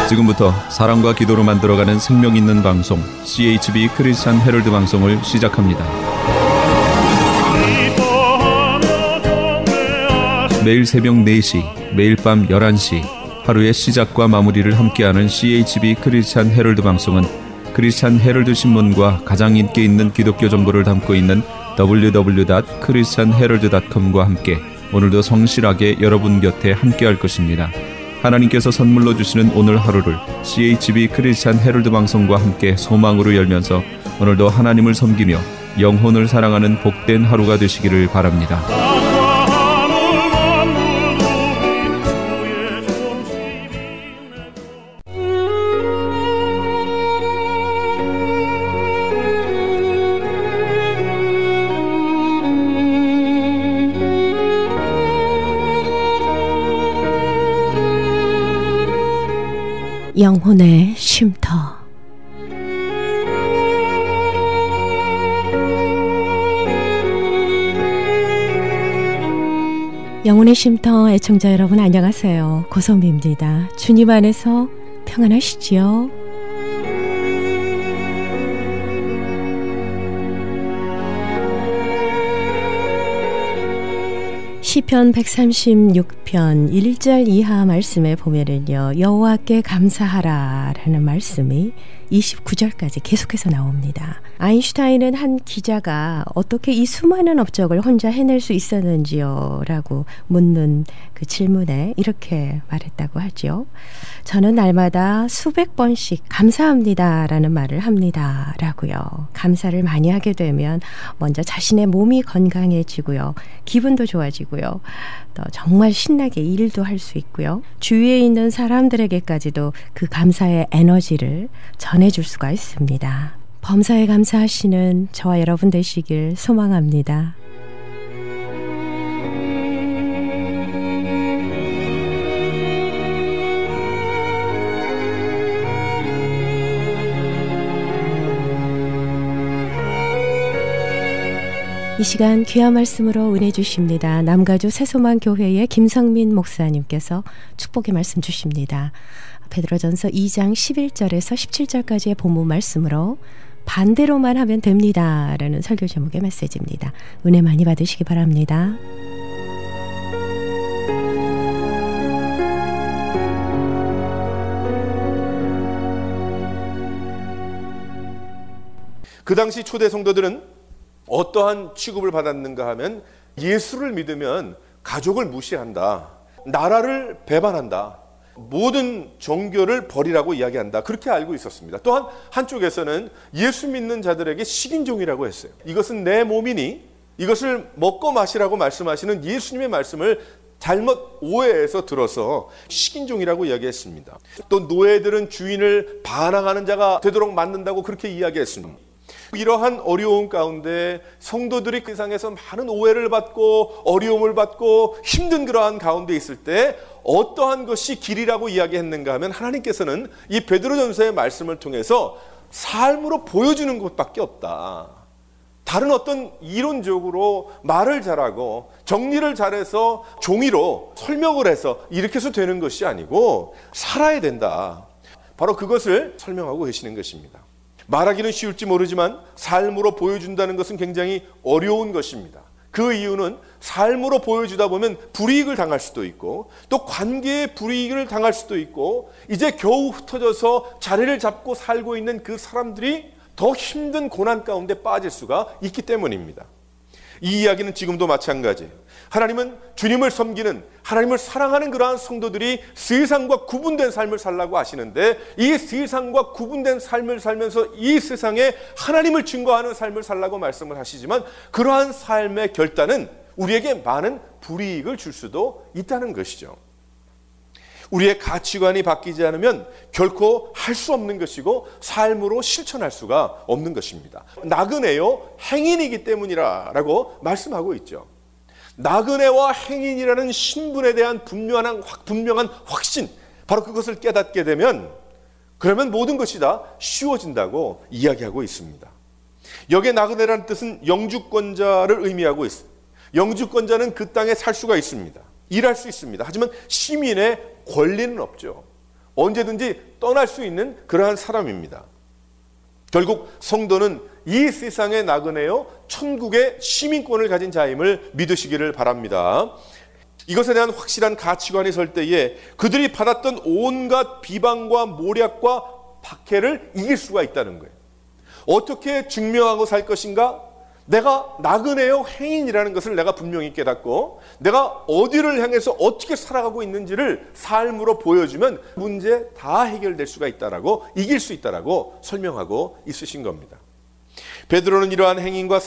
지금부터 사랑과 기도로 만들어가는 생명 있는 방송 CHB 크리스찬 헤럴드 방송을 시작합니다. 매일 새벽 4시, 매일 밤 11시 하루의 시작과 마무리를 함께하는 CHB 크리스찬 헤럴드 방송은 크리스찬 헤럴드 신문과 가장 인기 있는 기독교 정보를 담고 있는 www.christianherald.com과 함께 오늘도 성실하게 여러분 곁에 함께할 것입니다. 하나님께서 선물로 주시는 오늘 하루를 CHB 크리스찬 헤럴드 방송과 함께 소망으로 열면서 오늘도 하나님을 섬기며 영혼을 사랑하는 복된 하루가 되시기를 바랍니다. 영혼의 쉼터. 영혼의 쉼터 애청자 여러분 안녕하세요. 고선비입니다. 주님 안에서 평안하시지요? 시편 136편 1절 이하 말씀에 보면은요, 여호와께 감사하라 라는 말씀이 29절까지 계속해서 나옵니다. 아인슈타인은 한 기자가 어떻게 이 수많은 업적을 혼자 해낼 수 있었는지요? 라고 묻는 그 질문에 이렇게 말했다고 하죠. 저는 날마다 수백 번씩 감사합니다 라는 말을 합니다 라고요. 감사를 많이 하게 되면 먼저 자신의 몸이 건강해지고요. 기분도 좋아지고요. 또 정말 신나게 일도 할 수 있고요. 주위에 있는 사람들에게까지도 그 감사의 에너지를 전해줄 수가 있습니다. 범사에 감사하시는 저와 여러분 되시길 소망합니다. 이 시간 귀한 말씀으로 은혜 주십니다. 남가주 새소망교회의 김성민 목사님께서 축복의 말씀 주십니다. 베드로전서 2장 11절에서 17절까지의 본문 말씀으로 반대로만 하면 됩니다 라는 설교 제목의 메시지입니다. 은혜 많이 받으시기 바랍니다. 그 당시 초대 성도들은 어떠한 취급을 받았는가 하면 예수를 믿으면 가족을 무시한다, 나라를 배반한다, 모든 종교를 버리라고 이야기한다, 그렇게 알고 있었습니다. 또한 한쪽에서는 예수 믿는 자들에게 식인종이라고 했어요. 이것은 내 몸이니 이것을 먹고 마시라고 말씀하시는 예수님의 말씀을 잘못 오해해서 들어서 식인종이라고 이야기했습니다. 또 노예들은 주인을 반항하는 자가 되도록 만든다고 그렇게 이야기했습니다. 이러한 어려움 가운데 성도들이 그 세상에서 많은 오해를 받고 어려움을 받고 힘든 그러한 가운데 있을 때 어떠한 것이 길이라고 이야기했는가 하면 하나님께서는 이 베드로전서의 말씀을 통해서 삶으로 보여주는 것밖에 없다. 다른 어떤 이론적으로 말을 잘하고 정리를 잘해서 종이로 설명을 해서 이렇게 해서 되는 것이 아니고 살아야 된다. 바로 그것을 설명하고 계시는 것입니다. 말하기는 쉬울지 모르지만 삶으로 보여준다는 것은 굉장히 어려운 것입니다. 그 이유는 삶으로 보여주다 보면 불이익을 당할 수도 있고 또 관계에 불이익을 당할 수도 있고 이제 겨우 흩어져서 자리를 잡고 살고 있는 그 사람들이 더 힘든 고난 가운데 빠질 수가 있기 때문입니다. 이 이야기는 지금도 마찬가지예요. 하나님은 주님을 섬기는, 하나님을 사랑하는 그러한 성도들이 세상과 구분된 삶을 살라고 하시는데 이 세상과 구분된 삶을 살면서 이 세상에 하나님을 증거하는 삶을 살라고 말씀을 하시지만 그러한 삶의 결단은 우리에게 많은 불이익을 줄 수도 있다는 것이죠. 우리의 가치관이 바뀌지 않으면 결코 할 수 없는 것이고 삶으로 실천할 수가 없는 것입니다. 나그네요 행인이기 때문이라고 말씀하고 있죠. 나그네와 행인이라는 신분에 대한 분명한 확신, 바로 그것을 깨닫게 되면 그러면 모든 것이 다 쉬워진다고 이야기하고 있습니다. 여기에 나그네라는 뜻은 영주권자를 의미하고 있습니다. 영주권자는 그 땅에 살 수가 있습니다. 일할 수 있습니다. 하지만 시민의 권리는 없죠. 언제든지 떠날 수 있는 그러한 사람입니다. 결국 성도는 이 세상의 나그네요 천국의 시민권을 가진 자임을 믿으시기를 바랍니다. 이것에 대한 확실한 가치관이 설 때에 그들이 받았던 온갖 비방과 모략과 박해를 이길 수가 있다는 거예요. 어떻게 증명하고 살 것인가? 내가 나그네요 행인이라는 것을 내가 분명히 깨닫고 내가 어디를 향해서 어떻게 살아가고 있는지를 삶으로 보여주면 문제 다 해결될 수가 있다라고, 이길 수 있다라고 설명하고 있으신 겁니다. 베드로는 이러한 행인의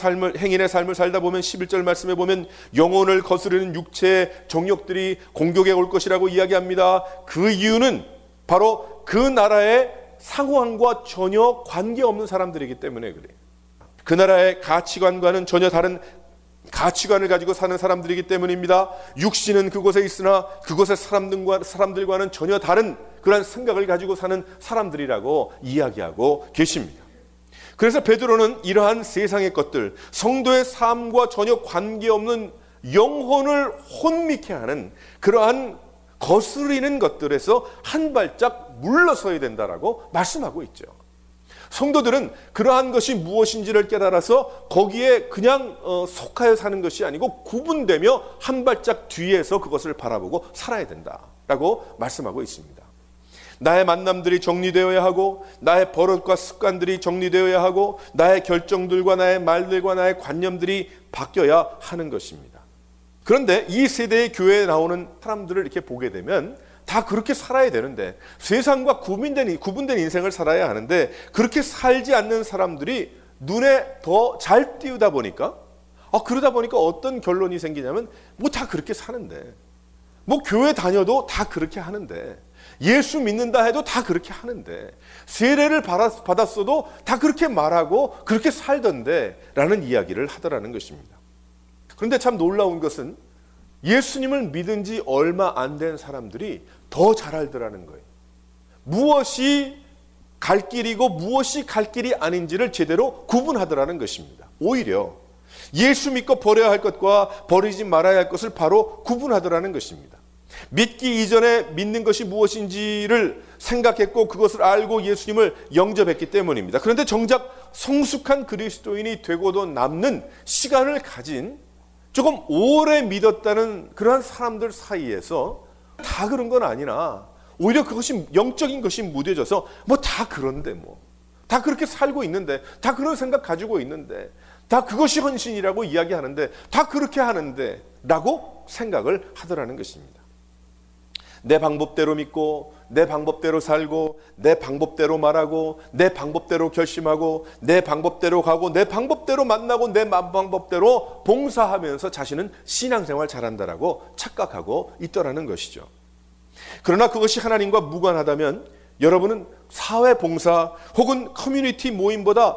삶을 살다 보면 11절 말씀에 보면 영혼을 거스르는 육체의 정욕들이 공격에 올 것이라고 이야기합니다. 그 이유는 바로 그 나라의 상황과 전혀 관계없는 사람들이기 때문에 그래요. 그 나라의 가치관과는 전혀 다른 가치관을 가지고 사는 사람들이기 때문입니다. 육신은 그곳에 있으나 그곳의 사람들과는 전혀 다른 그런 생각을 가지고 사는 사람들이라고 이야기하고 계십니다. 그래서 베드로는 이러한 세상의 것들, 성도의 삶과 전혀 관계없는 영혼을 혼미케 하는 그러한 거스리는 것들에서 한 발짝 물러서야 된다라고 말씀하고 있죠. 성도들은 그러한 것이 무엇인지를 깨달아서 거기에 그냥 속하여 사는 것이 아니고 구분되며 한 발짝 뒤에서 그것을 바라보고 살아야 된다라고 말씀하고 있습니다. 나의 만남들이 정리되어야 하고 나의 버릇과 습관들이 정리되어야 하고 나의 결정들과 나의 말들과 나의 관념들이 바뀌어야 하는 것입니다. 그런데 이 세대의 교회에 나오는 사람들을 이렇게 보게 되면 다 그렇게 살아야 되는데, 세상과 구분된 인생을 살아야 하는데 그렇게 살지 않는 사람들이 눈에 더 잘 띄우다 보니까 그러다 보니까 어떤 결론이 생기냐면 뭐 다 그렇게 사는데, 뭐 교회 다녀도 다 그렇게 하는데, 예수 믿는다 해도 다 그렇게 하는데, 세례를 받았어도 다 그렇게 말하고 그렇게 살던데 라는 이야기를 하더라는 것입니다. 그런데 참 놀라운 것은 예수님을 믿은 지 얼마 안 된 사람들이 더 잘 알더라는 거예요. 무엇이 갈 길이고 무엇이 갈 길이 아닌지를 제대로 구분하더라는 것입니다. 오히려 예수 믿고 버려야 할 것과 버리지 말아야 할 것을 바로 구분하더라는 것입니다. 믿기 이전에 믿는 것이 무엇인지를 생각했고 그것을 알고 예수님을 영접했기 때문입니다. 그런데 정작 성숙한 그리스도인이 되고도 남는 시간을 가진, 조금 오래 믿었다는 그러한 사람들 사이에서 다 그런 건 아니나 오히려 그것이 영적인 것이 무뎌져서 뭐 다 그런데, 뭐 다 그렇게 살고 있는데, 다 그런 생각 가지고 있는데, 다 그것이 헌신이라고 이야기하는데, 다 그렇게 하는데 라고 생각을 하더라는 것입니다. 내 방법대로 믿고 내 방법대로 살고 내 방법대로 말하고 내 방법대로 결심하고 내 방법대로 가고 내 방법대로 만나고 내 방법대로 봉사하면서 자신은 신앙생활 잘한다라고 착각하고 있더라는 것이죠. 그러나 그것이 하나님과 무관하다면 여러분은 사회봉사 혹은 커뮤니티 모임보다,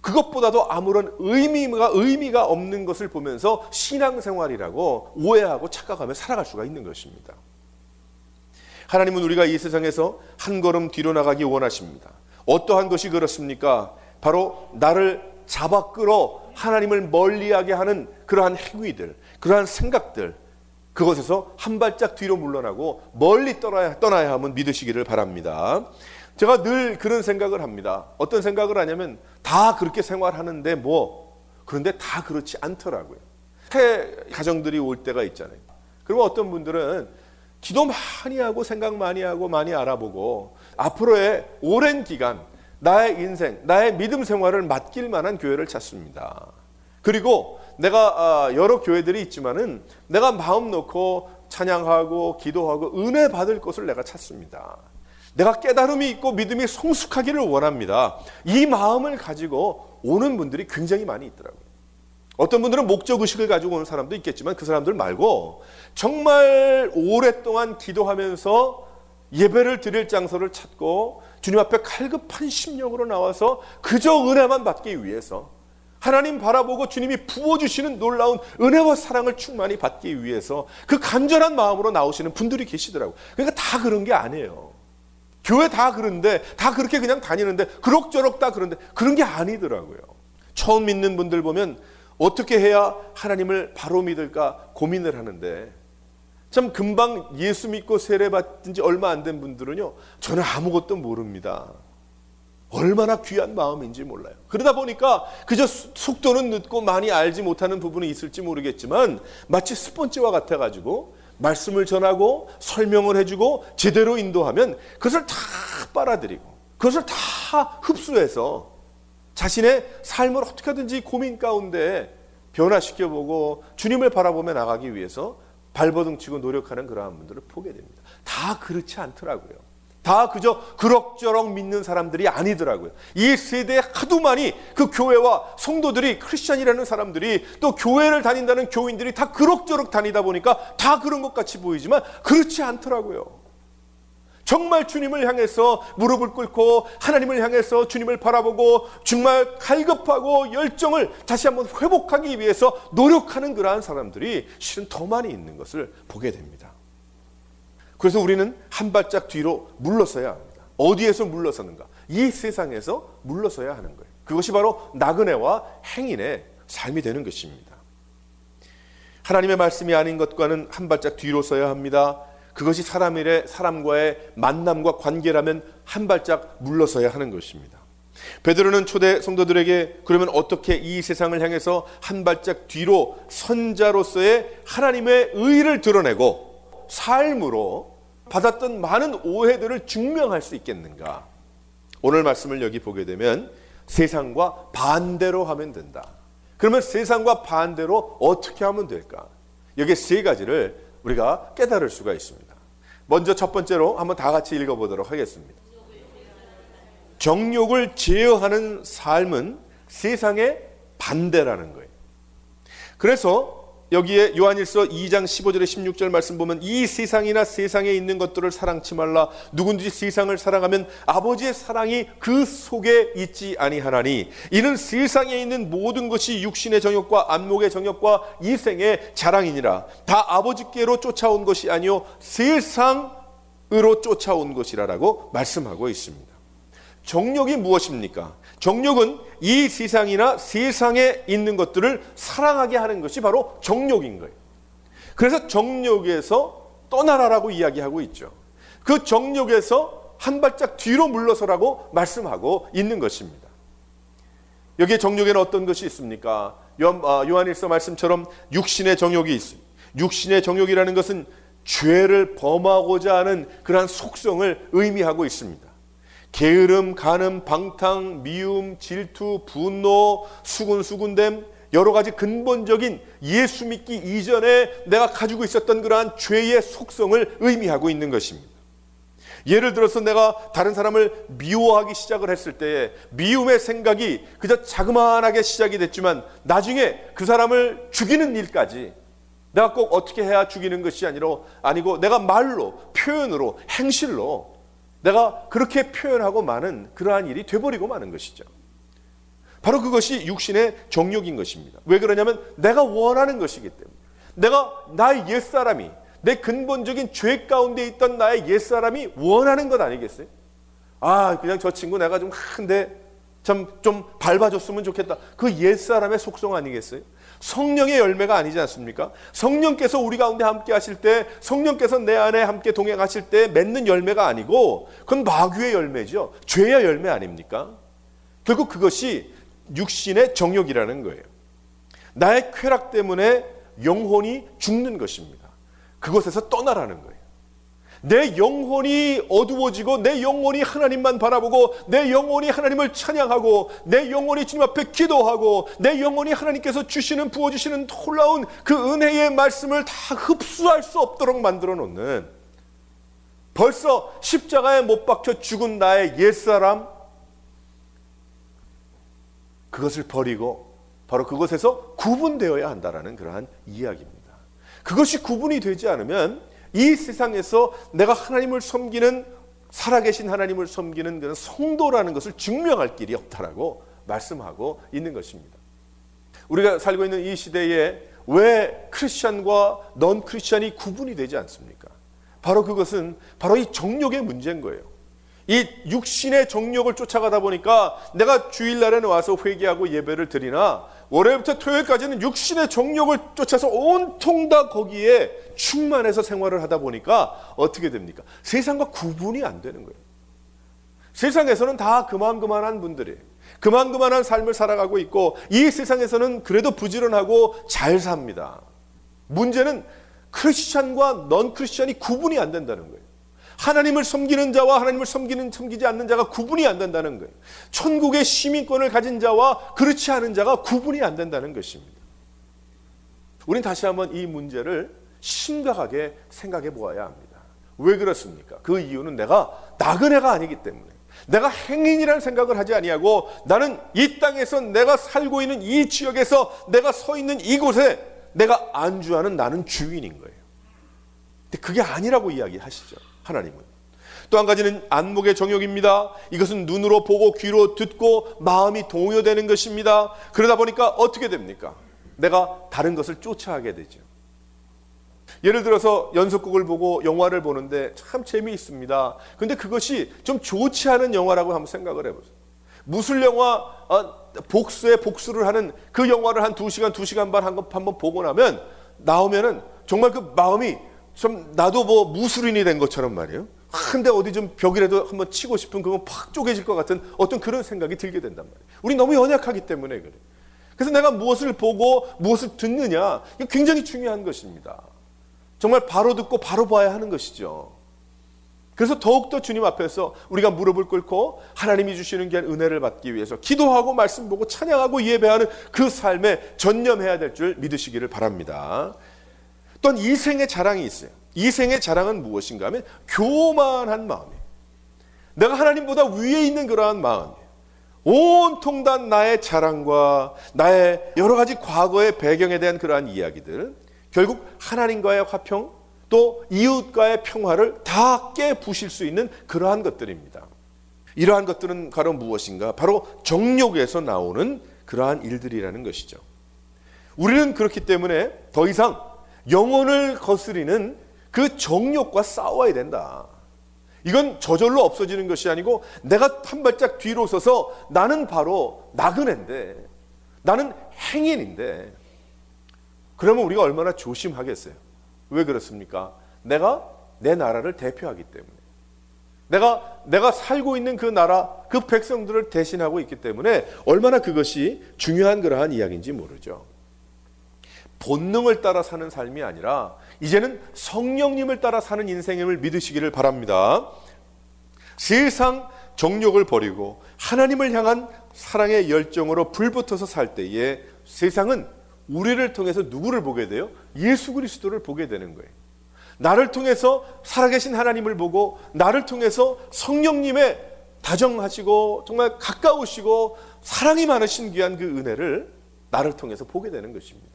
그것보다도 아무런 의미가 없는 것을 보면서 신앙생활이라고 오해하고 착각하며 살아갈 수가 있는 것입니다. 하나님은 우리가 이 세상에서 한 걸음 뒤로 나가기 원하십니다. 어떠한 것이 그렇습니까? 바로 나를 잡아 끌어 하나님을 멀리하게 하는 그러한 행위들, 그러한 생각들, 그것에서 한 발짝 뒤로 물러나고 멀리 떠나야 함을 믿으시기를 바랍니다. 제가 늘 그런 생각을 합니다. 어떤 생각을 하냐면 다 그렇게 생활하는데 그런데 다 그렇지 않더라고요. 가정들이 올 때가 있잖아요. 그리고 어떤 분들은 기도 많이 하고 생각 많이 하고 많이 알아보고 앞으로의 오랜 기간 나의 인생, 나의 믿음 생활을 맡길 만한 교회를 찾습니다. 그리고 내가 여러 교회들이 있지만은 내가 마음 놓고 찬양하고 기도하고 은혜 받을 곳을 내가 찾습니다. 내가 깨달음이 있고 믿음이 성숙하기를 원합니다. 이 마음을 가지고 오는 분들이 굉장히 많이 있더라고요. 어떤 분들은 목적의식을 가지고 오는 사람도 있겠지만 그 사람들 말고 정말 오랫동안 기도하면서 예배를 드릴 장소를 찾고 주님 앞에 갈급한 심령으로 나와서 그저 은혜만 받기 위해서, 하나님 바라보고 주님이 부어주시는 놀라운 은혜와 사랑을 충만히 받기 위해서 그 간절한 마음으로 나오시는 분들이 계시더라고요. 그러니까 다 그런 게 아니에요. 교회 다 그런데, 다 그렇게 그냥 다니는데, 그럭저럭 다 그런데, 그런 게 아니더라고요. 처음 믿는 분들 보면 어떻게 해야 하나님을 바로 믿을까 고민을 하는데, 참 금방 예수 믿고 세례 받은 지 얼마 안 된 분들은요, 저는 아무것도 모릅니다. 얼마나 귀한 마음인지 몰라요. 그러다 보니까 그저 속도는 늦고 많이 알지 못하는 부분이 있을지 모르겠지만 마치 스폰지와 같아가지고 말씀을 전하고 설명을 해주고 제대로 인도하면 그것을 다 빨아들이고 그것을 다 흡수해서 자신의 삶을 어떻게 하든지 고민 가운데 변화시켜보고 주님을 바라보며 나가기 위해서 발버둥 치고 노력하는 그러한 분들을 보게 됩니다. 다 그렇지 않더라고요. 다 그저 그럭저럭 믿는 사람들이 아니더라고요. 이 세대에 하도 많이 그 교회와 성도들이, 크리스찬이라는 사람들이, 또 교회를 다닌다는 교인들이 다 그럭저럭 다니다 보니까 다 그런 것 같이 보이지만 그렇지 않더라고요. 정말 주님을 향해서 무릎을 꿇고 하나님을 향해서 주님을 바라보고 정말 갈급하고 열정을 다시 한번 회복하기 위해서 노력하는 그러한 사람들이 실은 더 많이 있는 것을 보게 됩니다. 그래서 우리는 한 발짝 뒤로 물러서야 합니다. 어디에서 물러서는가? 이 세상에서 물러서야 하는 거예요. 그것이 바로 나그네와 행인의 삶이 되는 것입니다. 하나님의 말씀이 아닌 것과는 한 발짝 뒤로 서야 합니다. 그것이 사람과의 만남과 관계라면 한 발짝 물러서야 하는 것입니다. 베드로는 초대 성도들에게 그러면 어떻게 이 세상을 향해서 한 발짝 뒤로 선자로서의 하나님의 의를 드러내고 삶으로 받았던 많은 오해들을 증명할 수 있겠는가? 오늘 말씀을 여기 보게 되면 세상과 반대로 하면 된다. 그러면 세상과 반대로 어떻게 하면 될까? 여기 세 가지를 우리가 깨달을 수가 있습니다. 먼저 첫 번째로 한번 다 같이 읽어보도록 하겠습니다. 정욕을 제어하는 삶은 세상의 반대라는 거예요. 그래서 여기에 요한일서 2장 15절에 16절 말씀 보면 이 세상이나 세상에 있는 것들을 사랑치 말라. 누구든지 세상을 사랑하면 아버지의 사랑이 그 속에 있지 아니하나니 이는 세상에 있는 모든 것이 육신의 정욕과 안목의 정욕과 이생의 자랑이니라. 다 아버지께로 쫓아온 것이 아니요 세상으로 쫓아온 것이라라고 말씀하고 있습니다. 정욕이 무엇입니까? 정욕은 이 세상이나 세상에 있는 것들을 사랑하게 하는 것이 바로 정욕인 거예요. 그래서 정욕에서 떠나라라고 이야기하고 있죠. 그 정욕에서 한 발짝 뒤로 물러서라고 말씀하고 있는 것입니다. 여기에 정욕에는 어떤 것이 있습니까? 요한일서 말씀처럼 육신의 정욕이 있습니다. 육신의 정욕이라는 것은 죄를 범하고자 하는 그러한 속성을 의미하고 있습니다. 게으름, 간음, 방탕, 미움, 질투, 분노, 수군수군됨, 여러 가지 근본적인 예수 믿기 이전에 내가 가지고 있었던 그러한 죄의 속성을 의미하고 있는 것입니다. 예를 들어서 내가 다른 사람을 미워하기 시작을 했을 때에 미움의 생각이 그저 자그마하게 시작이 됐지만 나중에 그 사람을 죽이는 일까지 내가 꼭 어떻게 해야 죽이는 것이 아니고 내가 말로, 표현으로, 행실로 내가 그렇게 표현하고 마는 그러한 일이 돼버리고 마는 것이죠. 바로 그것이 육신의 정욕인 것입니다. 왜 그러냐면 내가 원하는 것이기 때문에 나의 옛사람이 내 근본적인 죄 가운데 있던 나의 옛사람이 원하는 것 아니겠어요? 그냥 저 친구 내가 좀 좀 밟아줬으면 좋겠다. 그 옛사람의 속성 아니겠어요? 성령의 열매가 아니지 않습니까? 성령께서 우리 가운데 함께 하실 때, 성령께서 내 안에 함께 동행하실 때 맺는 열매가 아니고 그건 마귀의 열매죠. 죄의 열매 아닙니까? 결국 그것이 육신의 정욕이라는 거예요. 나의 쾌락 때문에 영혼이 죽는 것입니다. 그것에서 떠나라는 거예요. 내 영혼이 어두워지고 내 영혼이 하나님만 바라보고 내 영혼이 하나님을 찬양하고 내 영혼이 주님 앞에 기도하고 내 영혼이 하나님께서 부어주시는 놀라운 그 은혜의 말씀을 다 흡수할 수 없도록 만들어 놓는, 벌써 십자가에 못 박혀 죽은 나의 옛사람, 그것을 버리고 바로 그것에서 구분되어야 한다라는 그러한 이야기입니다. 그것이 구분이 되지 않으면 이 세상에서 내가 하나님을 섬기는, 살아계신 하나님을 섬기는 그런 성도라는 것을 증명할 길이 없다라고 말씀하고 있는 것입니다. 우리가 살고 있는 이 시대에 왜 크리스찬과 넌 크리스찬이 구분이 되지 않습니까? 바로 그것은 바로 이 정욕의 문제인 거예요. 이 육신의 정욕을 쫓아가다 보니까 내가 주일날에는 와서 회개하고 예배를 드리나 월요일부터 토요일까지는 육신의 정욕을 쫓아서 온통 다 거기에 충만해서 생활을 하다 보니까 어떻게 됩니까? 세상과 구분이 안 되는 거예요. 세상에서는 다 그만한 분들이에요. 그만한 삶을 살아가고 있고 이 세상에서는 그래도 부지런하고 잘 삽니다. 문제는 크리스찬과 넌 크리스찬이 구분이 안 된다는 거예요. 하나님을 섬기는 자와 하나님을 섬기지 않는 자가 구분이 안 된다는 거예요. 천국의 시민권을 가진 자와 그렇지 않은 자가 구분이 안 된다는 것입니다. 우린 다시 한번 이 문제를 심각하게 생각해 보아야 합니다. 왜 그렇습니까? 그 이유는 내가 나그네가 아니기 때문에, 내가 행인이라는 생각을 하지 아니하고 나는 이 땅에서 내가 살고 있는 이 지역에서 내가 서 있는 이곳에 내가 안주하는 나는 주인인 거예요. 근데 그게 아니라고 이야기하시죠, 하나님은. 또 한 가지는 안목의 정욕입니다. 이것은 눈으로 보고 귀로 듣고 마음이 동요되는 것입니다. 그러다 보니까 어떻게 됩니까? 내가 다른 것을 쫓아가게 되죠. 예를 들어서 연속극을 보고 영화를 보는데 참 재미있습니다. 근데 그것이 좀 좋지 않은 영화라고 한번 생각을 해보세요. 무술 영화 복수에 복수를 하는 그 영화를 한 2시간, 2시간 반 한번 보고 나오면은 정말 그 마음이 좀 나도 뭐 무술인이 된 것처럼 말이에요. 근데 어디 좀 벽이라도 한번 치고 싶은 그건 팍 쪼개질 것 같은 어떤 그런 생각이 들게 된단 말이에요. 우리 너무 연약하기 때문에 그래. 그래서 내가 무엇을 보고 무엇을 듣느냐, 이게 굉장히 중요한 것입니다. 정말 바로 듣고 바로 봐야 하는 것이죠. 그래서 더욱더 주님 앞에서 우리가 무릎을 꿇고 하나님이 주시는 귀한 은혜를 받기 위해서 기도하고 말씀 보고 찬양하고 예배하는 그 삶에 전념해야 될 줄 믿으시기를 바랍니다. 또한 이생의 자랑이 있어요. 이생의 자랑은 무엇인가 하면 교만한 마음이에요. 내가 하나님보다 위에 있는 그러한 마음이에요. 온통 다 나의 자랑과 나의 여러 가지 과거의 배경에 대한 그러한 이야기들, 결국 하나님과의 화평, 또 이웃과의 평화를 다 깨부실 수 있는 그러한 것들입니다. 이러한 것들은 바로 무엇인가? 바로 정욕에서 나오는 그러한 일들이라는 것이죠. 우리는 그렇기 때문에 더 이상 영혼을 거스리는 그 정욕과 싸워야 된다. 이건 저절로 없어지는 것이 아니고 내가 한 발짝 뒤로 서서 나는 바로 나그네인데, 나는 행인인데, 그러면 우리가 얼마나 조심하겠어요? 왜 그렇습니까? 내가 내 나라를 대표하기 때문에, 내가 살고 있는 그 나라, 그 백성들을 대신하고 있기 때문에 얼마나 그것이 중요한 그러한 이야기인지 모르죠. 본능을 따라 사는 삶이 아니라 이제는 성령님을 따라 사는 인생임을 믿으시기를 바랍니다. 세상 정욕을 버리고 하나님을 향한 사랑의 열정으로 불붙어서 살 때에 세상은 우리를 통해서 누구를 보게 돼요? 예수 그리스도를 보게 되는 거예요. 나를 통해서 살아계신 하나님을 보고 나를 통해서 성령님의 다정하시고 정말 가까우시고 사랑이 많으신 귀한 그 은혜를 나를 통해서 보게 되는 것입니다.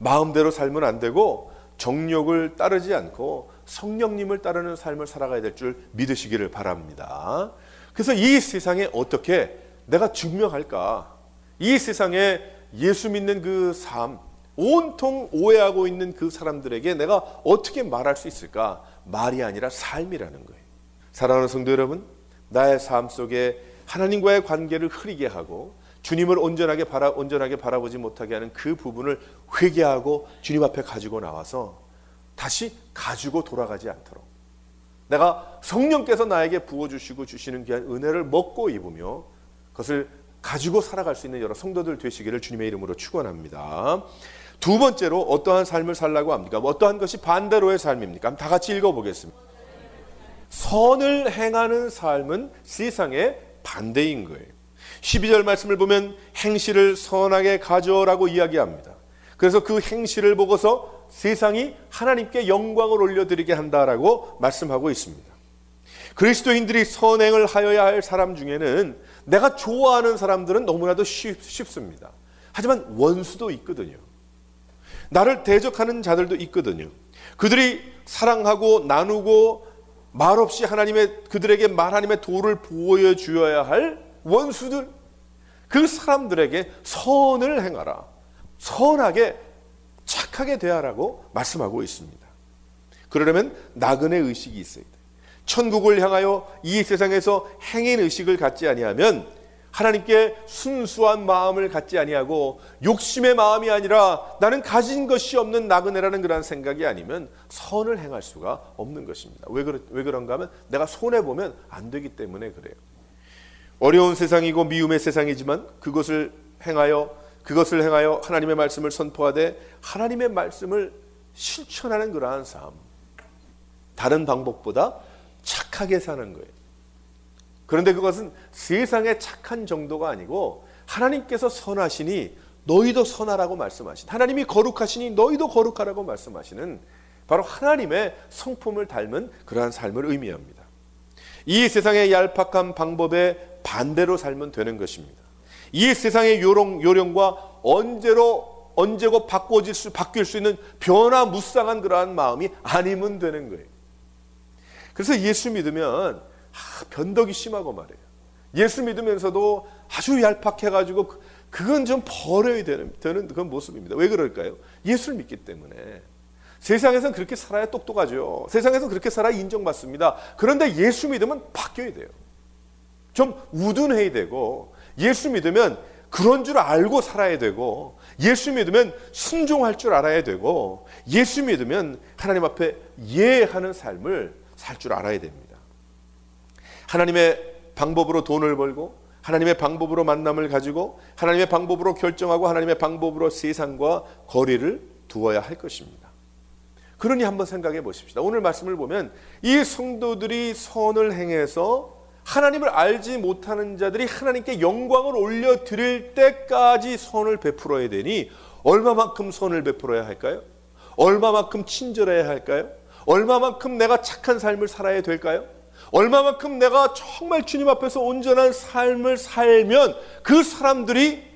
마음대로 살면 안 되고 정욕을 따르지 않고 성령님을 따르는 삶을 살아가야 될 줄 믿으시기를 바랍니다. 그래서 이 세상에 어떻게 내가 증명할까? 이 세상에 예수 믿는 그 삶, 온통 오해하고 있는 그 사람들에게 내가 어떻게 말할 수 있을까? 말이 아니라 삶이라는 거예요. 사랑하는 성도 여러분, 나의 삶 속에 하나님과의 관계를 흐리게 하고 주님을 온전하게 바라보지 못하게 하는 그 부분을 회개하고 주님 앞에 가지고 나와서 다시 가지고 돌아가지 않도록, 내가 성령께서 나에게 부어주시고 주시는 귀한 은혜를 먹고 입으며 그것을 가지고 살아갈 수 있는 여러 성도들 되시기를 주님의 이름으로 축원합니다. 두 번째로 어떠한 삶을 살라고 합니까? 어떠한 것이 반대로의 삶입니까? 다 같이 읽어보겠습니다. 선을 행하는 삶은 세상의 반대인 거예요. 12절 말씀을 보면 행실을 선하게 가져라고 이야기합니다. 그래서 그 행실을 보고서 세상이 하나님께 영광을 올려드리게 한다라고 말씀하고 있습니다. 그리스도인들이 선행을 하여야 할 사람 중에는 내가 좋아하는 사람들은 너무나도 쉽습니다. 하지만 원수도 있거든요. 나를 대적하는 자들도 있거든요. 그들이 사랑하고 나누고 말없이 그들에게 하나님의 도를 보여주어야 할 원수들, 그 사람들에게 선을 행하라, 선하게 착하게 대하라고 말씀하고 있습니다. 그러려면 나그네 의식이 있어야 돼. 천국을 향하여 이 세상에서 행인 의식을 갖지 아니하면, 하나님께 순수한 마음을 갖지 아니하고 욕심의 마음이 아니라 나는 가진 것이 없는 나그네라는 그런 생각이 아니면 선을 행할 수가 없는 것입니다. 왜 그런가 하면 내가 손해보면 안 되기 때문에 그래요. 어려운 세상이고 미움의 세상이지만 그것을 행하여 하나님의 말씀을 선포하되 하나님의 말씀을 실천하는 그러한 삶, 다른 방법보다 착하게 사는 거예요. 그런데 그것은 세상의 착한 정도가 아니고 하나님께서 선하시니 너희도 선하라고 말씀하신, 하나님이 거룩하시니 너희도 거룩하라고 말씀하시는 바로 하나님의 성품을 닮은 그러한 삶을 의미합니다. 이 세상의 얄팍한 방법에 반대로 살면 되는 것입니다. 이 세상의 요령과 언제고 바뀔 수 있는 변화무쌍한 그러한 마음이 아니면 되는 거예요. 그래서 예수 믿으면 변덕이 심하고 말이에요. 예수 믿으면서도 아주 얄팍해가지고 그건 좀 버려야 되는 그런 모습입니다. 왜 그럴까요? 예수를 믿기 때문에. 세상에서는 그렇게 살아야 똑똑하죠. 세상에서는 그렇게 살아야 인정받습니다. 그런데 예수 믿으면 바뀌어야 돼요. 좀 우둔해야 되고, 예수 믿으면 그런 줄 알고 살아야 되고, 예수 믿으면 순종할 줄 알아야 되고, 예수 믿으면 하나님 앞에 예하는 삶을 살 줄 알아야 됩니다. 하나님의 방법으로 돈을 벌고, 하나님의 방법으로 만남을 가지고, 하나님의 방법으로 결정하고, 하나님의 방법으로 세상과 거리를 두어야 할 것입니다. 그러니 한번 생각해 보십시다. 오늘 말씀을 보면 이 성도들이 선을 행해서 하나님을 알지 못하는 자들이 하나님께 영광을 올려드릴 때까지 선을 베풀어야 되니 얼마만큼 선을 베풀어야 할까요? 얼마만큼 친절해야 할까요? 얼마만큼 내가 착한 삶을 살아야 될까요? 얼마만큼 내가 정말 주님 앞에서 온전한 삶을 살면 그 사람들이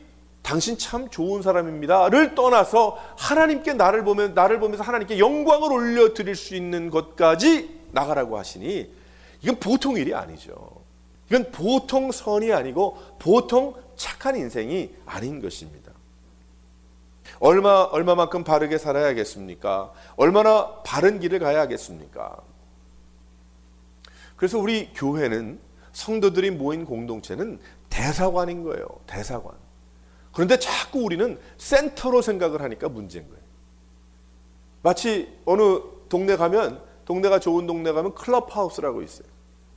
당신 참 좋은 사람입니다를 떠나서 하나님께 나를 보면서 하나님께 영광을 올려드릴 수 있는 것까지 나가라고 하시니 이건 보통 일이 아니죠. 이건 보통 선이 아니고 보통 착한 인생이 아닌 것입니다. 얼마만큼 바르게 살아야겠습니까? 얼마나 바른 길을 가야겠습니까? 그래서 우리 교회는, 성도들이 모인 공동체는 대사관인 거예요. 대사관. 그런데 자꾸 우리는 센터로 생각을 하니까 문제인 거예요. 마치 어느 동네 가면, 동네가 좋은 동네 가면 클럽하우스라고 있어요.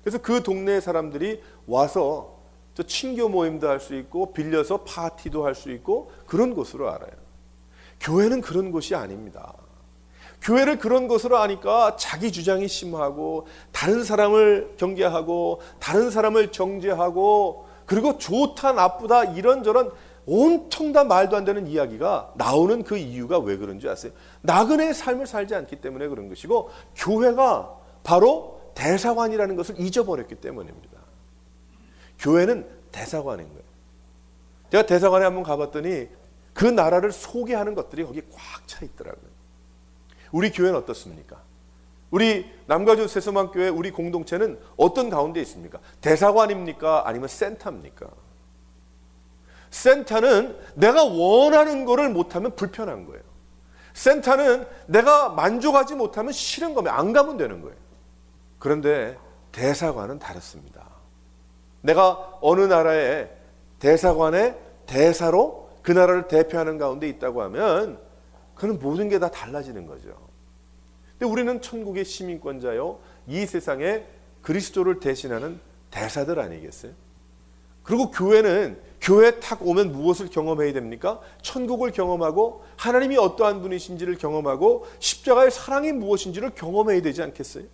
그래서 그 동네 사람들이 와서 저 친교 모임도 할 수 있고 빌려서 파티도 할 수 있고 그런 곳으로 알아요. 교회는 그런 곳이 아닙니다. 교회를 그런 것으로 아니까 자기 주장이 심하고 다른 사람을 경계하고 다른 사람을 정죄하고 그리고 좋다 나쁘다 이런저런 온통 다 말도 안 되는 이야기가 나오는 그 이유가 왜 그런 줄 아세요? 나그네의 삶을 살지 않기 때문에 그런 것이고, 교회가 바로 대사관이라는 것을 잊어버렸기 때문입니다. 교회는 대사관인 거예요. 제가 대사관에 한번 가봤더니 그 나라를 소개하는 것들이 거기 꽉 차 있더라고요. 우리 교회는 어떻습니까? 우리 남가주 세서만교회 우리 공동체는 어떤 가운데 있습니까? 대사관입니까? 아니면 센터입니까? 센터는 내가 원하는 거를 못하면 불편한 거예요. 센터는 내가 만족하지 못하면 싫은 거면 안 가면 되는 거예요. 그런데 대사관은 다릅니다. 내가 어느 나라의 대사관의 대사로 그 나라를 대표하는 가운데 있다고 하면 그는 모든 게 다 달라지는 거죠. 근데 우리는 천국의 시민권자요, 이 세상에 그리스도를 대신하는 대사들 아니겠어요? 그리고 교회는 교회에 탁 오면 무엇을 경험해야 됩니까? 천국을 경험하고 하나님이 어떠한 분이신지를 경험하고 십자가의 사랑이 무엇인지를 경험해야 되지 않겠어요?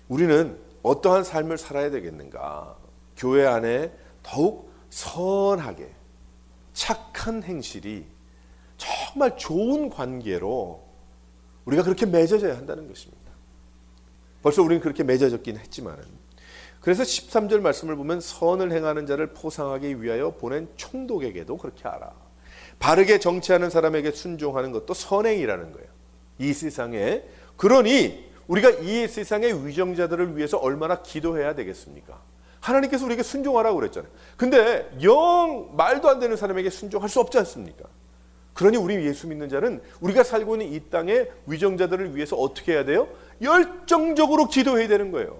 우리는 어떠한 삶을 살아야 되겠는가? 교회 안에 더욱 선하게 착한 행실이 정말 좋은 관계로 우리가 그렇게 맺어져야 한다는 것입니다. 벌써 우리는 그렇게 맺어졌긴 했지만은, 그래서 13절 말씀을 보면 선을 행하는 자를 포상하기 위하여 보낸 총독에게도 그렇게 하라. 바르게 정치하는 사람에게 순종하는 것도 선행이라는 거예요. 이 세상에. 그러니 우리가 이 세상의 위정자들을 위해서 얼마나 기도해야 되겠습니까? 하나님께서 우리에게 순종하라고 그랬잖아요. 근데 영 말도 안 되는 사람에게 순종할 수 없지 않습니까? 그러니 우리 예수 믿는 자는 우리가 살고 있는 이 땅의 위정자들을 위해서 어떻게 해야 돼요? 열정적으로 기도해야 되는 거예요.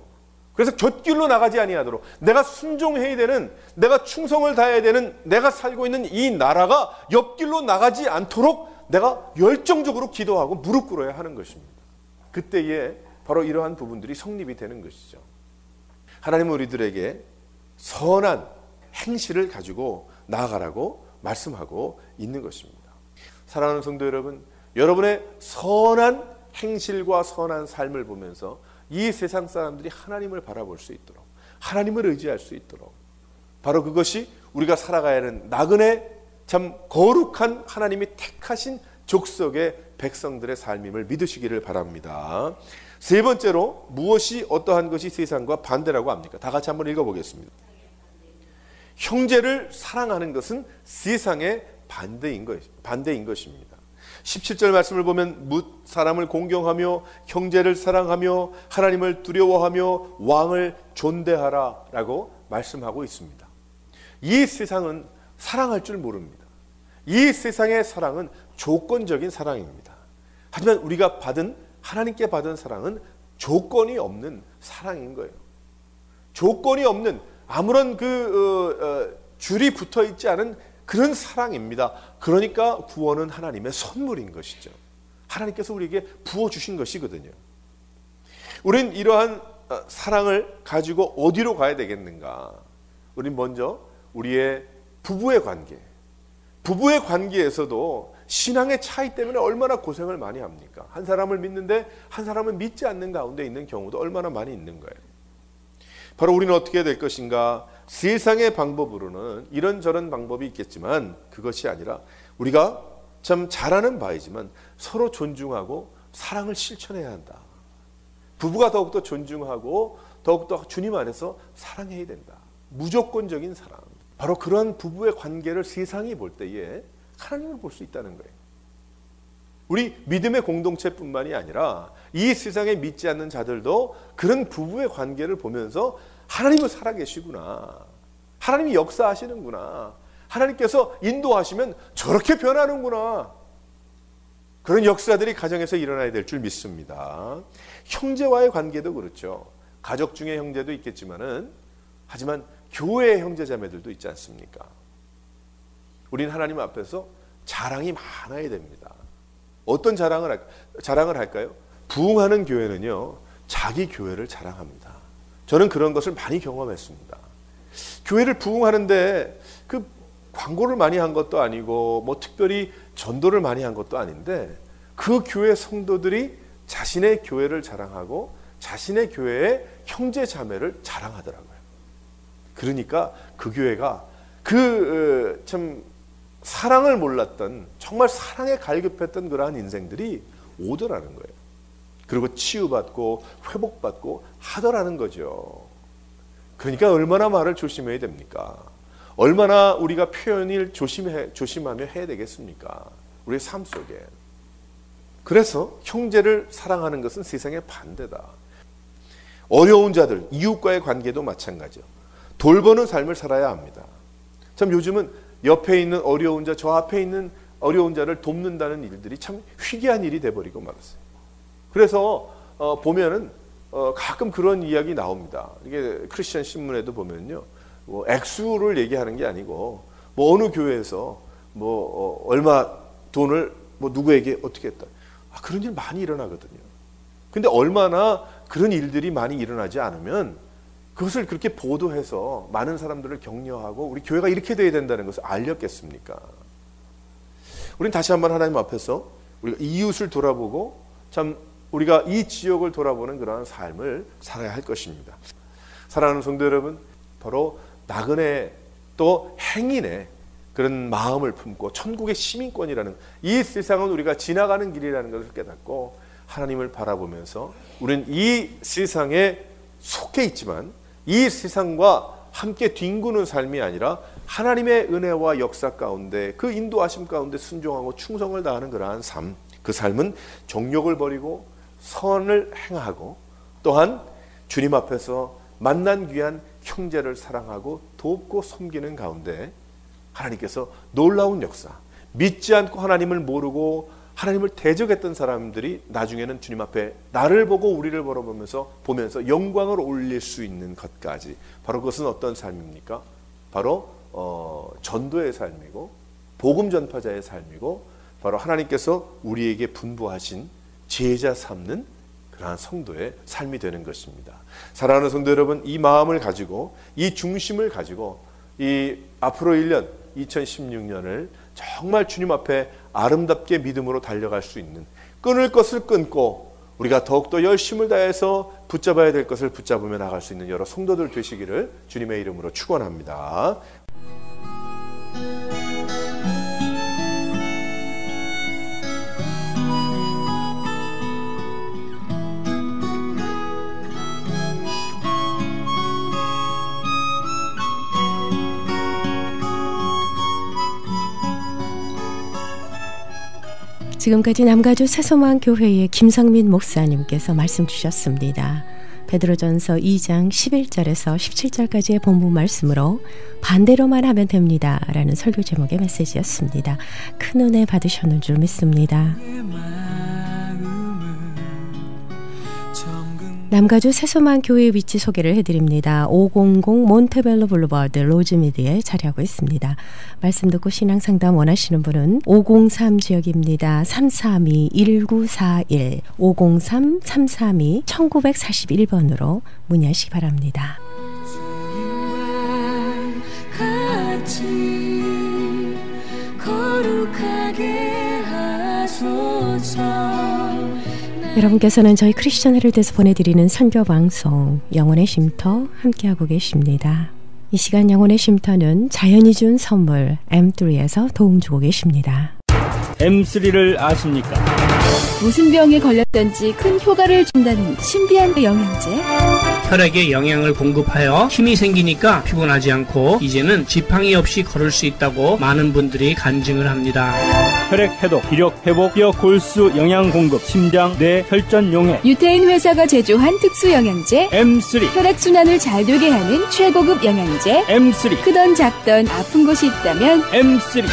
그래서 곁길로 나가지 아니하도록 내가 순종해야 되는, 내가 충성을 다해야 되는, 내가 살고 있는 이 나라가 옆길로 나가지 않도록 내가 열정적으로 기도하고 무릎 꿇어야 하는 것입니다. 그때에 바로 이러한 부분들이 성립이 되는 것이죠. 하나님은 우리들에게 선한 행실을 가지고 나아가라고 말씀하고 있는 것입니다. 사랑하는 성도 여러분, 여러분의 선한 행실과 선한 삶을 보면서 이 세상 사람들이 하나님을 바라볼 수 있도록, 하나님을 의지할 수 있도록, 바로 그것이 우리가 살아가야 하는 나그네 참 거룩한 하나님이 택하신 족속의 백성들의 삶임을 믿으시기를 바랍니다. 세 번째로 무엇이 어떠한 것이 세상과 반대라고 합니까? 다 같이 한번 읽어보겠습니다. 형제를 사랑하는 것은 세상의 반대인 것입니다. 17절 말씀을 보면 뭇 사람을 공경하며 형제를 사랑하며 하나님을 두려워하며 왕을 존대하라 라고 말씀하고 있습니다. 이 세상은 사랑할 줄 모릅니다. 이 세상의 사랑은 조건적인 사랑입니다. 하지만 우리가 하나님께 받은 사랑은 조건이 없는 사랑인 거예요. 조건이 없는 아무런 줄이 붙어 있지 않은 그런 사랑입니다. 그러니까 구원은 하나님의 선물인 것이죠. 하나님께서 우리에게 부어주신 것이거든요. 우린 이러한 사랑을 가지고 어디로 가야 되겠는가? 우린 먼저 우리의 부부의 관계에서도 신앙의 차이 때문에 얼마나 고생을 많이 합니까? 한 사람을 믿는데 한 사람은 믿지 않는 가운데 있는 경우도 얼마나 많이 있는 거예요. 바로 우리는 어떻게 될 것인가? 세상의 방법으로는 이런저런 방법이 있겠지만 그것이 아니라 우리가 참 잘하는 바이지만 서로 존중하고 사랑을 실천해야 한다. 부부가 더욱더 존중하고 더욱더 주님 안에서 사랑해야 된다. 무조건적인 사랑. 바로 그런 부부의 관계를 세상이 볼 때에 하나님을 볼 수 있다는 거예요. 우리 믿음의 공동체뿐만이 아니라 이 세상에 믿지 않는 자들도 그런 부부의 관계를 보면서 하나님은 살아계시구나, 하나님이 역사하시는구나, 하나님께서 인도하시면 저렇게 변하는구나, 그런 역사들이 가정에서 일어나야 될 줄 믿습니다. 형제와의 관계도 그렇죠. 가족 중에 형제도 있겠지만은, 하지만 교회의 형제자매들도 있지 않습니까? 우리는 하나님 앞에서 자랑이 많아야 됩니다. 어떤 자랑을 할까요? 부흥하는 교회는요, 자기 교회를 자랑합니다. 저는 그런 것을 많이 경험했습니다. 교회를 부흥하는데 그 광고를 많이 한 것도 아니고 뭐 특별히 전도를 많이 한 것도 아닌데 그 교회 성도들이 자신의 교회를 자랑하고 자신의 교회의 형제 자매를 자랑하더라고요. 그러니까 그 교회가 참 사랑을 몰랐던, 정말 사랑에 갈급했던 그러한 인생들이 오더라는 거예요. 그리고 치유받고 회복받고 하더라는 거죠. 그러니까 얼마나 말을 조심해야 됩니까? 얼마나 우리가 표현을 조심하며 해야 되겠습니까? 우리의 삶 속에. 그래서 형제를 사랑하는 것은 세상의 반대다. 어려운 자들, 이웃과의 관계도 마찬가지죠. 돌보는 삶을 살아야 합니다. 참 요즘은 옆에 있는 어려운 자, 저 앞에 있는 어려운 자를 돕는다는 일들이 참 희귀한 일이 돼버리고 말았어요. 그래서 보면은 가끔 그런 이야기 나옵니다. 이게 크리스천 신문에도 보면요, 뭐 액수를 얘기하는 게 아니고 뭐 어느 교회에서 뭐 얼마 돈을 뭐 누구에게 어떻게 했다. 그런 일 많이 일어나거든요. 근데 얼마나 그런 일들이 많이 일어나지 않으면 그것을 그렇게 보도해서 많은 사람들을 격려하고 우리 교회가 이렇게 돼야 된다는 것을 알렸겠습니까? 우리는 다시 한번 하나님 앞에서 우리가 이웃을 돌아보고 참 우리가 이 지역을 돌아보는 그러한 삶을 살아야 할 것입니다. 사랑하는 성도 여러분, 바로 나그네 또 행인의 그런 마음을 품고 천국의 시민권이라는, 이 세상은 우리가 지나가는 길이라는 것을 깨닫고 하나님을 바라보면서 우리는 이 세상에 속해 있지만 이 세상과 함께 뒹구는 삶이 아니라 하나님의 은혜와 역사 가운데 그 인도하심 가운데 순종하고 충성을 다하는 그러한 삶, 그 삶은 정욕을 버리고 선을 행하고 또한 주님 앞에서 만난 귀한 형제를 사랑하고 돕고 섬기는 가운데 하나님께서 놀라운 역사, 믿지 않고 하나님을 모르고 하나님을 대적했던 사람들이 나중에는 주님 앞에 나를 보고 우리를 보면서 영광을 올릴 수 있는 것까지, 바로 그것은 어떤 삶입니까? 바로 전도의 삶이고 복음 전파자의 삶이고, 바로 하나님께서 우리에게 분부하신 제자 삼는 그러한 성도의 삶이 되는 것입니다. 사랑하는 성도 여러분, 이 마음을 가지고, 이 중심을 가지고 이 앞으로 1년 2016년을 정말 주님 앞에 아름답게 믿음으로 달려갈 수 있는, 끊을 것을 끊고 우리가 더욱더 열심을 다해서 붙잡아야 될 것을 붙잡으며 나갈 수 있는 여러 성도들 되시기를 주님의 이름으로 축원합니다. 지금까지 남가주 새소망 교회의 김성민 목사님께서 말씀 주셨습니다. 베드로전서 2장 11절에서 17절까지의 본문 말씀으로 반대로만 하면 됩니다 라는 설교 제목의 메시지였습니다. 큰 은혜 받으셨는 줄 믿습니다. 남가주 새소망 교회 위치 소개를 해드립니다. 500 몬테벨로 블루버드 로즈미드에 자리하고 있습니다. 말씀 듣고 신앙상담 원하시는 분은 503 지역입니다. 332-1941 503-332-1941번으로 문의하시기 바랍니다. 같이 거룩하게 하소서. 여러분께서는 저희 크리스천 헤럴드에서 보내드리는 선교방송 영혼의 쉼터 함께하고 계십니다. 이 시간 영혼의 쉼터는 자연이 준 선물 M3에서 도움 주고 계십니다. M3를 아십니까? 무슨 병에 걸렸던지 큰 효과를 준다는 신비한 영양제. 혈액에 영양을 공급하여 힘이 생기니까 피곤하지 않고 이제는 지팡이 없이 걸을 수 있다고 많은 분들이 간증을 합니다. 혈액 해독, 기력 회복, 뼈 골수 영양 공급, 심장, 뇌, 혈전 용해. 유태인 회사가 제조한 특수 영양제 M3. 혈액 순환을 잘 되게 하는 최고급 영양제 M3. 크던 작던 아픈 곳이 있다면 M3.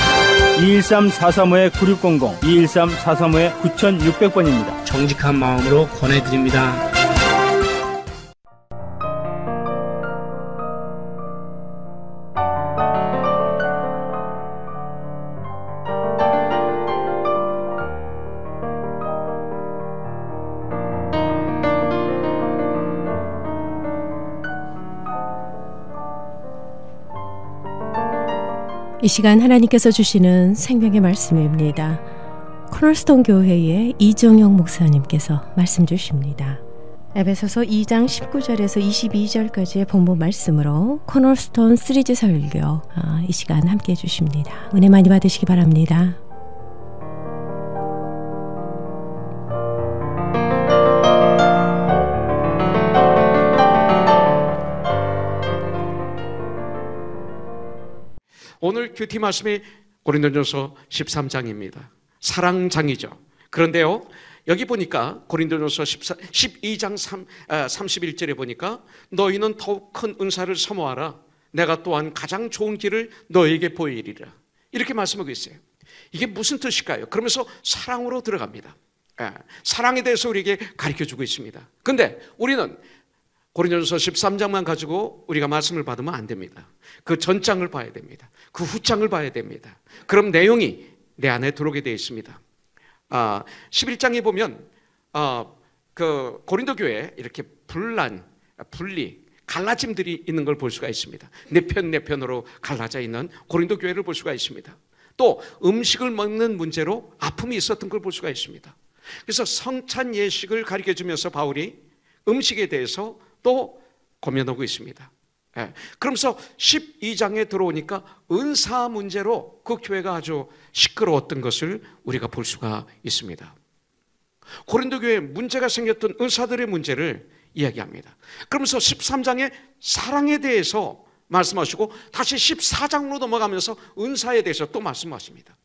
213-435-9600, 213-435-9600번입니다. 정직한 마음으로 권해드립니다. 이 시간 하나님께서 주시는 생명의 말씀입니다. 코널스톤 교회의 이종영 목사님께서 말씀 주십니다. 에베소서 2장 19절에서 22절까지의 본문 말씀으로 코널스톤 시리즈 설교 이 시간 함께해 주십니다. 은혜 많이 받으시기 바랍니다. 오늘 큐티 말씀이 고린도전서 13장입니다. 사랑장이죠. 그런데요, 여기 보니까 고린도전서 12장 31절에 보니까 너희는 더욱 큰 은사를 사모하라. 내가 또한 가장 좋은 길을 너에게 보이리라. 이렇게 말씀하고 있어요. 이게 무슨 뜻일까요? 그러면서 사랑으로 들어갑니다. 사랑에 대해서 우리에게 가르쳐주고 있습니다. 그런데 우리는 고린도전서 13장만 가지고 우리가 말씀을 받으면 안 됩니다. 그 전장을 봐야 됩니다. 그 후장을 봐야 됩니다. 그럼 내용이 내 안에 들어오게 되어 있습니다. 11장에 보면 그 고린도 교회에 이렇게 분리, 갈라짐들이 있는 걸 볼 수가 있습니다. 네 편으로 갈라져 있는 고린도 교회를 볼 수가 있습니다. 또 음식을 먹는 문제로 아픔이 있었던 걸 볼 수가 있습니다. 그래서 성찬 예식을 가르쳐주면서 바울이 음식에 대해서 또 고민하고 있습니다. 그러면서 12장에 들어오니까 은사 문제로 그 교회가 아주 시끄러웠던 것을 우리가 볼 수가 있습니다. 고린도 교회에 문제가 생겼던 은사들의 문제를 이야기합니다. 그러면서 13장에 사랑에 대해서 말씀하시고 다시 14장으로 넘어가면서 은사에 대해서 또 말씀하십니다.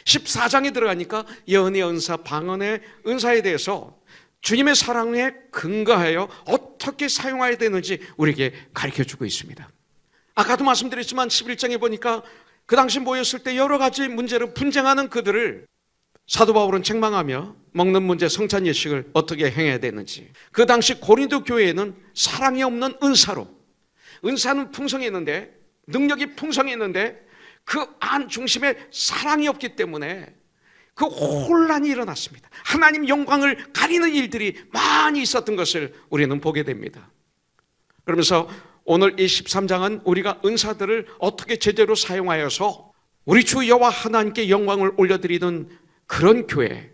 14장에 들어가니까 예언의 은사, 방언의 은사에 대해서 주님의 사랑에 근거하여 어떻게 사용해야 되는지 우리에게 가르쳐주고 있습니다. 아까도 말씀드렸지만 11장에 보니까 그 당시 모였을 때 여러 가지 문제로 분쟁하는 그들을 사도 바울은 책망하며 먹는 문제 성찬 예식을 어떻게 행해야 되는지, 그 당시 고린도 교회에는 사랑이 없는 은사로, 은사는 풍성했는데, 능력이 풍성했는데 그 안 중심에 사랑이 없기 때문에 그 혼란이 일어났습니다. 하나님 영광을 가리는 일들이 많이 있었던 것을 우리는 보게 됩니다. 그러면서 오늘 이 13장은 우리가 은사들을 어떻게 제대로 사용하여서 우리 주 여호와 하나님께 영광을 올려드리는 그런 교회,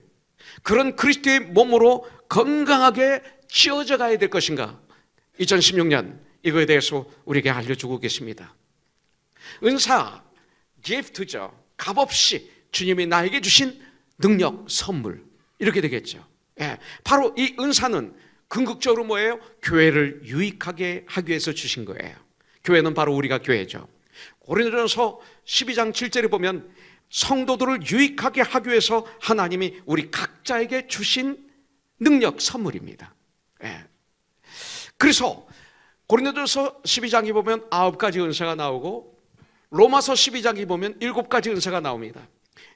그런 그리스도의 몸으로 건강하게 지어져 가야 될 것인가, 2016년 이거에 대해서 우리에게 알려주고 계십니다. 은사, 기프트죠. 값없이 주님이 나에게 주신 능력, 선물, 이렇게 되겠죠. 예, 바로 이 은사는 궁극적으로 뭐예요? 교회를 유익하게 하기 위해서 주신 거예요. 교회는 바로 우리가 교회죠. 고린도전서 12장 7절에 보면 성도들을 유익하게 하기 위해서 하나님이 우리 각자에게 주신 능력, 선물입니다. 예. 그래서 고린도전서 12장에 보면 9가지 은사가 나오고, 로마서 12장에 보면 7가지 은사가 나옵니다.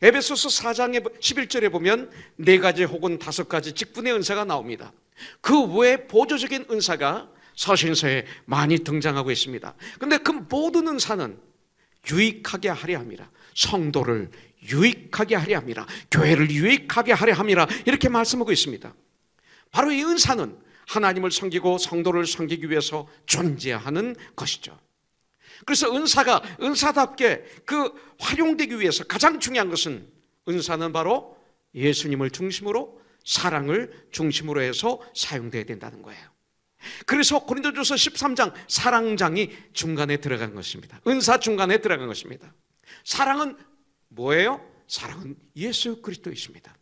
에베소서 4장의 11절에 보면 4가지 혹은 5가지 직분의 은사가 나옵니다. 그 외에 보조적인 은사가 서신서에 많이 등장하고 있습니다. 그런데 그 모든 은사는 유익하게 하려 함이라, 성도를 유익하게 하려 함이라, 교회를 유익하게 하려 함이라, 이렇게 말씀하고 있습니다. 바로 이 은사는 하나님을 섬기고 성도를 섬기기 위해서 존재하는 것이죠. 그래서 은사가 은사답게 그 활용되기 위해서 가장 중요한 것은, 은사는 바로 예수님을 중심으로, 사랑을 중심으로 해서 사용되어야 된다는 거예요. 그래서 고린도전서 13장 사랑장이 중간에 들어간 것입니다. 은사 중간에 들어간 것입니다. 사랑은 뭐예요? 사랑은 예수 그리스도이십니다.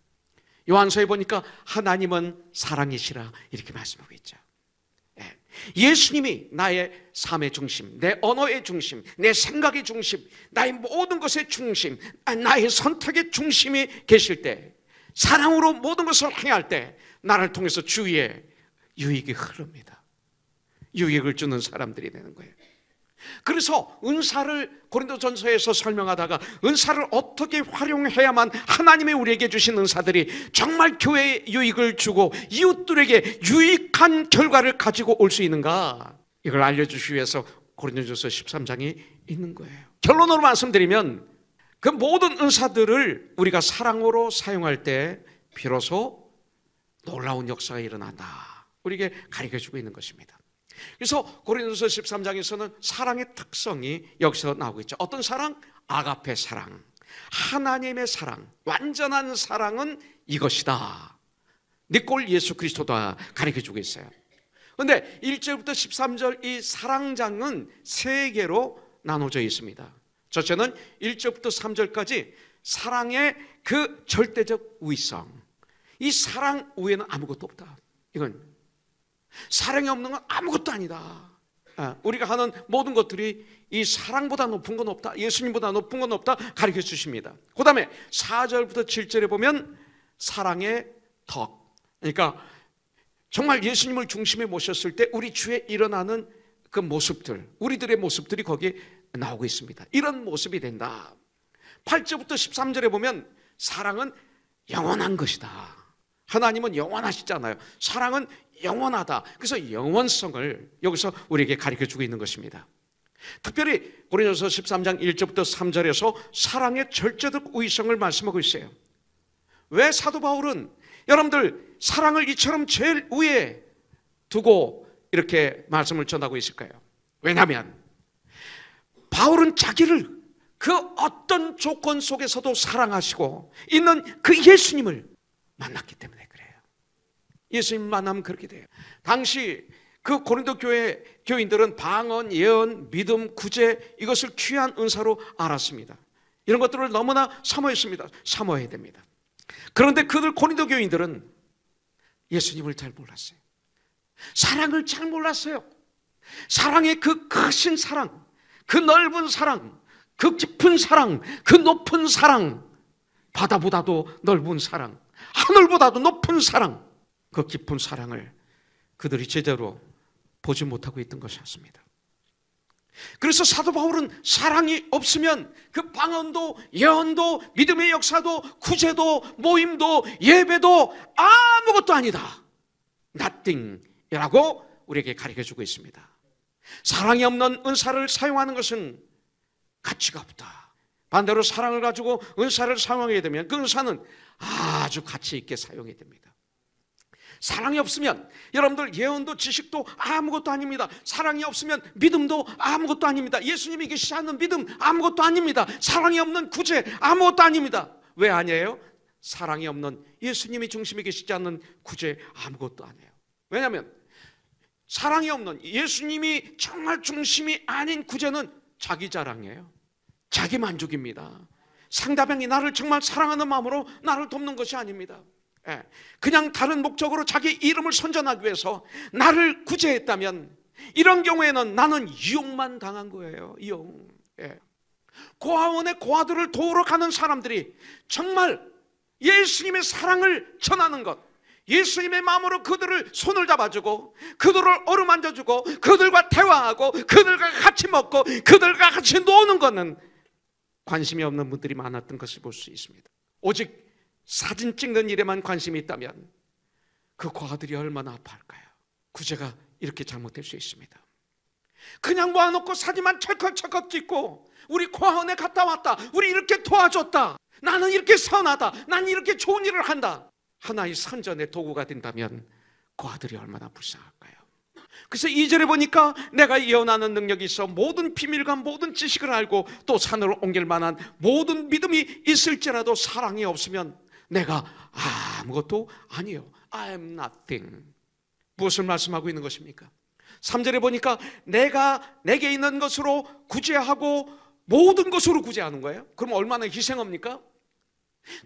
요한서에 보니까 하나님은 사랑이시라 이렇게 말씀하고 있죠. 예수님이 나의 삶의 중심, 내 언어의 중심, 내 생각의 중심, 나의 모든 것의 중심, 나의 선택의 중심이 계실 때, 사랑으로 모든 것을 행할 때 나를 통해서 주위에 유익이 흐릅니다. 유익을 주는 사람들이 되는 거예요. 그래서 은사를 고린도전서에서 설명하다가 은사를 어떻게 활용해야만 하나님이 우리에게 주신 은사들이 정말 교회에 유익을 주고 이웃들에게 유익한 결과를 가지고 올 수 있는가, 이걸 알려주시기 위해서 고린도전서 13장이 있는 거예요. 결론으로 말씀드리면 그 모든 은사들을 우리가 사랑으로 사용할 때 비로소 놀라운 역사가 일어난다, 우리에게 가르쳐주고 있는 것입니다. 그래서 고린도서 13장에서는 사랑의 특성이 여기서 나오고 있죠. 어떤 사랑? 아가페 사랑, 하나님의 사랑, 완전한 사랑은 이것이다, 네 꼴 예수 그리스도다 가르쳐주고 있어요. 그런데 1절부터 13절 이 사랑장은 3개로 나눠져 있습니다. 첫째는 1절부터 3절까지 사랑의 그 절대적 위성, 이 사랑 외에는 아무것도 없다, 이건 사랑이 없는 건 아무것도 아니다. 우리가 하는 모든 것들이 이 사랑보다 높은 건 없다, 예수님보다 높은 건 없다 가르쳐 주십니다. 그 다음에 4절부터 7절에 보면 사랑의 덕, 그러니까 정말 예수님을 중심에 모셨을 때 우리 주에 일어나는 그 모습들, 우리들의 모습들이 거기에 나오고 있습니다. 이런 모습이 된다. 8절부터 13절에 보면 사랑은 영원한 것이다. 하나님은 영원하시잖아요. 사랑은 영원하다. 그래서 영원성을 여기서 우리에게 가르쳐주고 있는 것입니다. 특별히 고린도서 13장 1절부터 3절에서 사랑의 절제적 위성을 말씀하고 있어요. 왜 사도 바울은 여러분들 사랑을 이처럼 제일 위에 두고 이렇게 말씀을 전하고 있을까요? 왜냐하면 바울은 자기를 그 어떤 조건 속에서도 사랑하시고 있는 그 예수님을 만났기 때문에 그래요. 예수님 만나면 그렇게 돼요. 당시 그 고린도 교회 교인들은 방언, 예언, 믿음, 구제, 이것을 귀한 은사로 알았습니다. 이런 것들을 너무나 사모했습니다. 사모해야 됩니다. 그런데 그들 고린도 교인들은 예수님을 잘 몰랐어요. 사랑을 잘 몰랐어요. 사랑의 그 크신 사랑, 그 넓은 사랑, 그 깊은 사랑, 그 높은 사랑, 바다보다도 넓은 사랑, 하늘보다도 높은 사랑, 그 깊은 사랑을 그들이 제대로 보지 못하고 있던 것이었습니다. 그래서 사도 바울은 사랑이 없으면 그 방언도 예언도 믿음의 역사도 구제도 모임도 예배도 아무것도 아니다. nothing이라고 우리에게 가르쳐주고 있습니다. 사랑이 없는 은사를 사용하는 것은 가치가 없다. 반대로 사랑을 가지고 은사를 사용하게 되면 그 은사는 아주 가치 있게 사용이 됩니다. 사랑이 없으면 여러분들 예언도 지식도 아무것도 아닙니다. 사랑이 없으면 믿음도 아무것도 아닙니다. 예수님이 계시지 않는 믿음 아무것도 아닙니다. 사랑이 없는 구제 아무것도 아닙니다. 왜 아니에요? 사랑이 없는 예수님이 중심에 계시지 않는 구제 아무것도 아니에요. 왜냐하면 사랑이 없는 예수님이 정말 중심이 아닌 구제는 자기 자랑이에요. 자기 만족입니다. 상대방이 나를 정말 사랑하는 마음으로 나를 돕는 것이 아닙니다. 그냥 다른 목적으로 자기 이름을 선전하기 위해서 나를 구제했다면 이런 경우에는 나는 이용만 당한 거예요. 이용. 고아원의 고아들을 도우러 가는 사람들이 정말 예수님의 사랑을 전하는 것, 예수님의 마음으로 그들을 손을 잡아주고 그들을 어루만져주고 그들과 대화하고 그들과 같이 먹고 그들과 같이 노는 것은 관심이 없는 분들이 많았던 것을 볼 수 있습니다. 오직 사진 찍는 일에만 관심이 있다면 그 고아들이 얼마나 아파할까요? 구제가 이렇게 잘못될 수 있습니다. 그냥 모아놓고 사진만 철컥철컥 찍고 우리 고아원에 갔다 왔다, 우리 이렇게 도와줬다, 나는 이렇게 선하다, 나는 이렇게 좋은 일을 한다, 하나의 선전의 도구가 된다면 고아들이 얼마나 불쌍할까요? 그래서 2절에 보니까 내가 예언하는 능력이 있어 모든 비밀과 모든 지식을 알고 또 산을 옮길 만한 모든 믿음이 있을지라도 사랑이 없으면 내가 아무것도 아니요. I am nothing. 무엇을 말씀하고 있는 것입니까? 3절에 보니까 내게 있는 것으로 구제하고 모든 것으로 구제하는 거예요. 그럼 얼마나 희생합니까?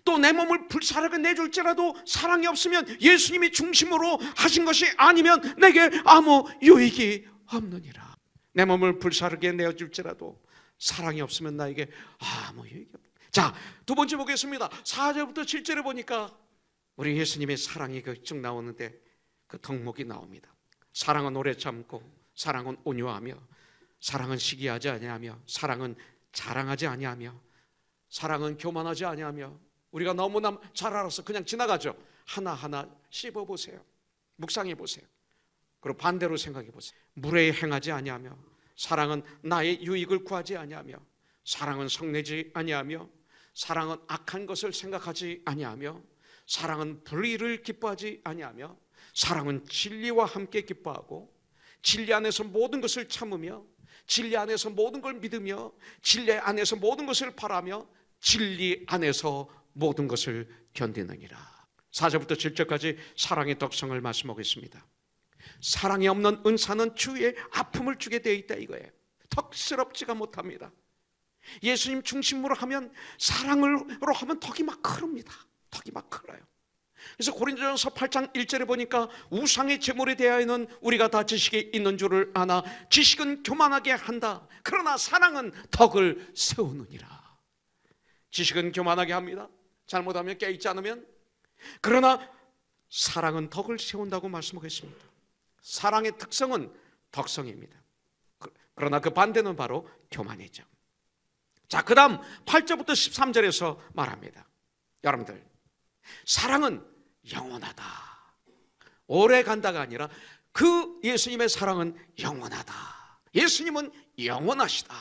또 내 몸을 불사르게 내줄지라도 사랑이 없으면 예수님이 중심으로 하신 것이 아니면 내게 아무 유익이 없느니라. 내 몸을 불사르게 내어줄지라도 사랑이 없으면 나에게 아무 유익이 없다. 자, 두 번째 보겠습니다. 4절부터 7절에 보니까 우리 예수님의 사랑이 쭉 나오는데 그 덕목이 나옵니다. 사랑은 오래 참고, 사랑은 온유하며, 사랑은 시기하지 아니하며, 사랑은 자랑하지 아니하며, 사랑은 교만하지 아니하며. 우리가 너무나 잘 알아서 그냥 지나가죠. 하나하나 씹어보세요. 묵상해보세요. 그리고 반대로 생각해보세요. 무례히 행하지 아니하며, 사랑은 나의 유익을 구하지 아니하며, 사랑은 성내지 아니하며, 사랑은 악한 것을 생각하지 아니하며, 사랑은 불의를 기뻐하지 아니하며, 사랑은 진리와 함께 기뻐하고, 진리 안에서 모든 것을 참으며, 진리 안에서 모든 걸 믿으며, 진리 안에서 모든 것을 바라며, 진리 안에서 모든 것을 견디느니라. 4절부터 7절까지 사랑의 덕성을 말씀하고 있습니다. 사랑이 없는 은사는 주위에 아픔을 주게 되어 있다 이거예요. 덕스럽지가 못합니다. 예수님 중심으로 하면, 사랑으로 하면 덕이 막 흐릅니다. 덕이 막 흘러요. 그래서 고린도전서 8장 1절에 보니까 우상의 제물에 대하여는 우리가 다 지식이 있는 줄을 아나 지식은 교만하게 한다. 그러나 사랑은 덕을 세우느니라. 지식은 교만하게 합니다. 잘못하면 깨있지 않으면. 그러나 사랑은 덕을 세운다고 말씀하겠습니다. 사랑의 특성은 덕성입니다. 그러나 그 반대는 바로 교만이죠. 자, 그 다음 8절부터 13절에서 말합니다. 여러분들, 사랑은 영원하다. 오래 간다가 아니라 그 예수님의 사랑은 영원하다. 예수님은 영원하시다.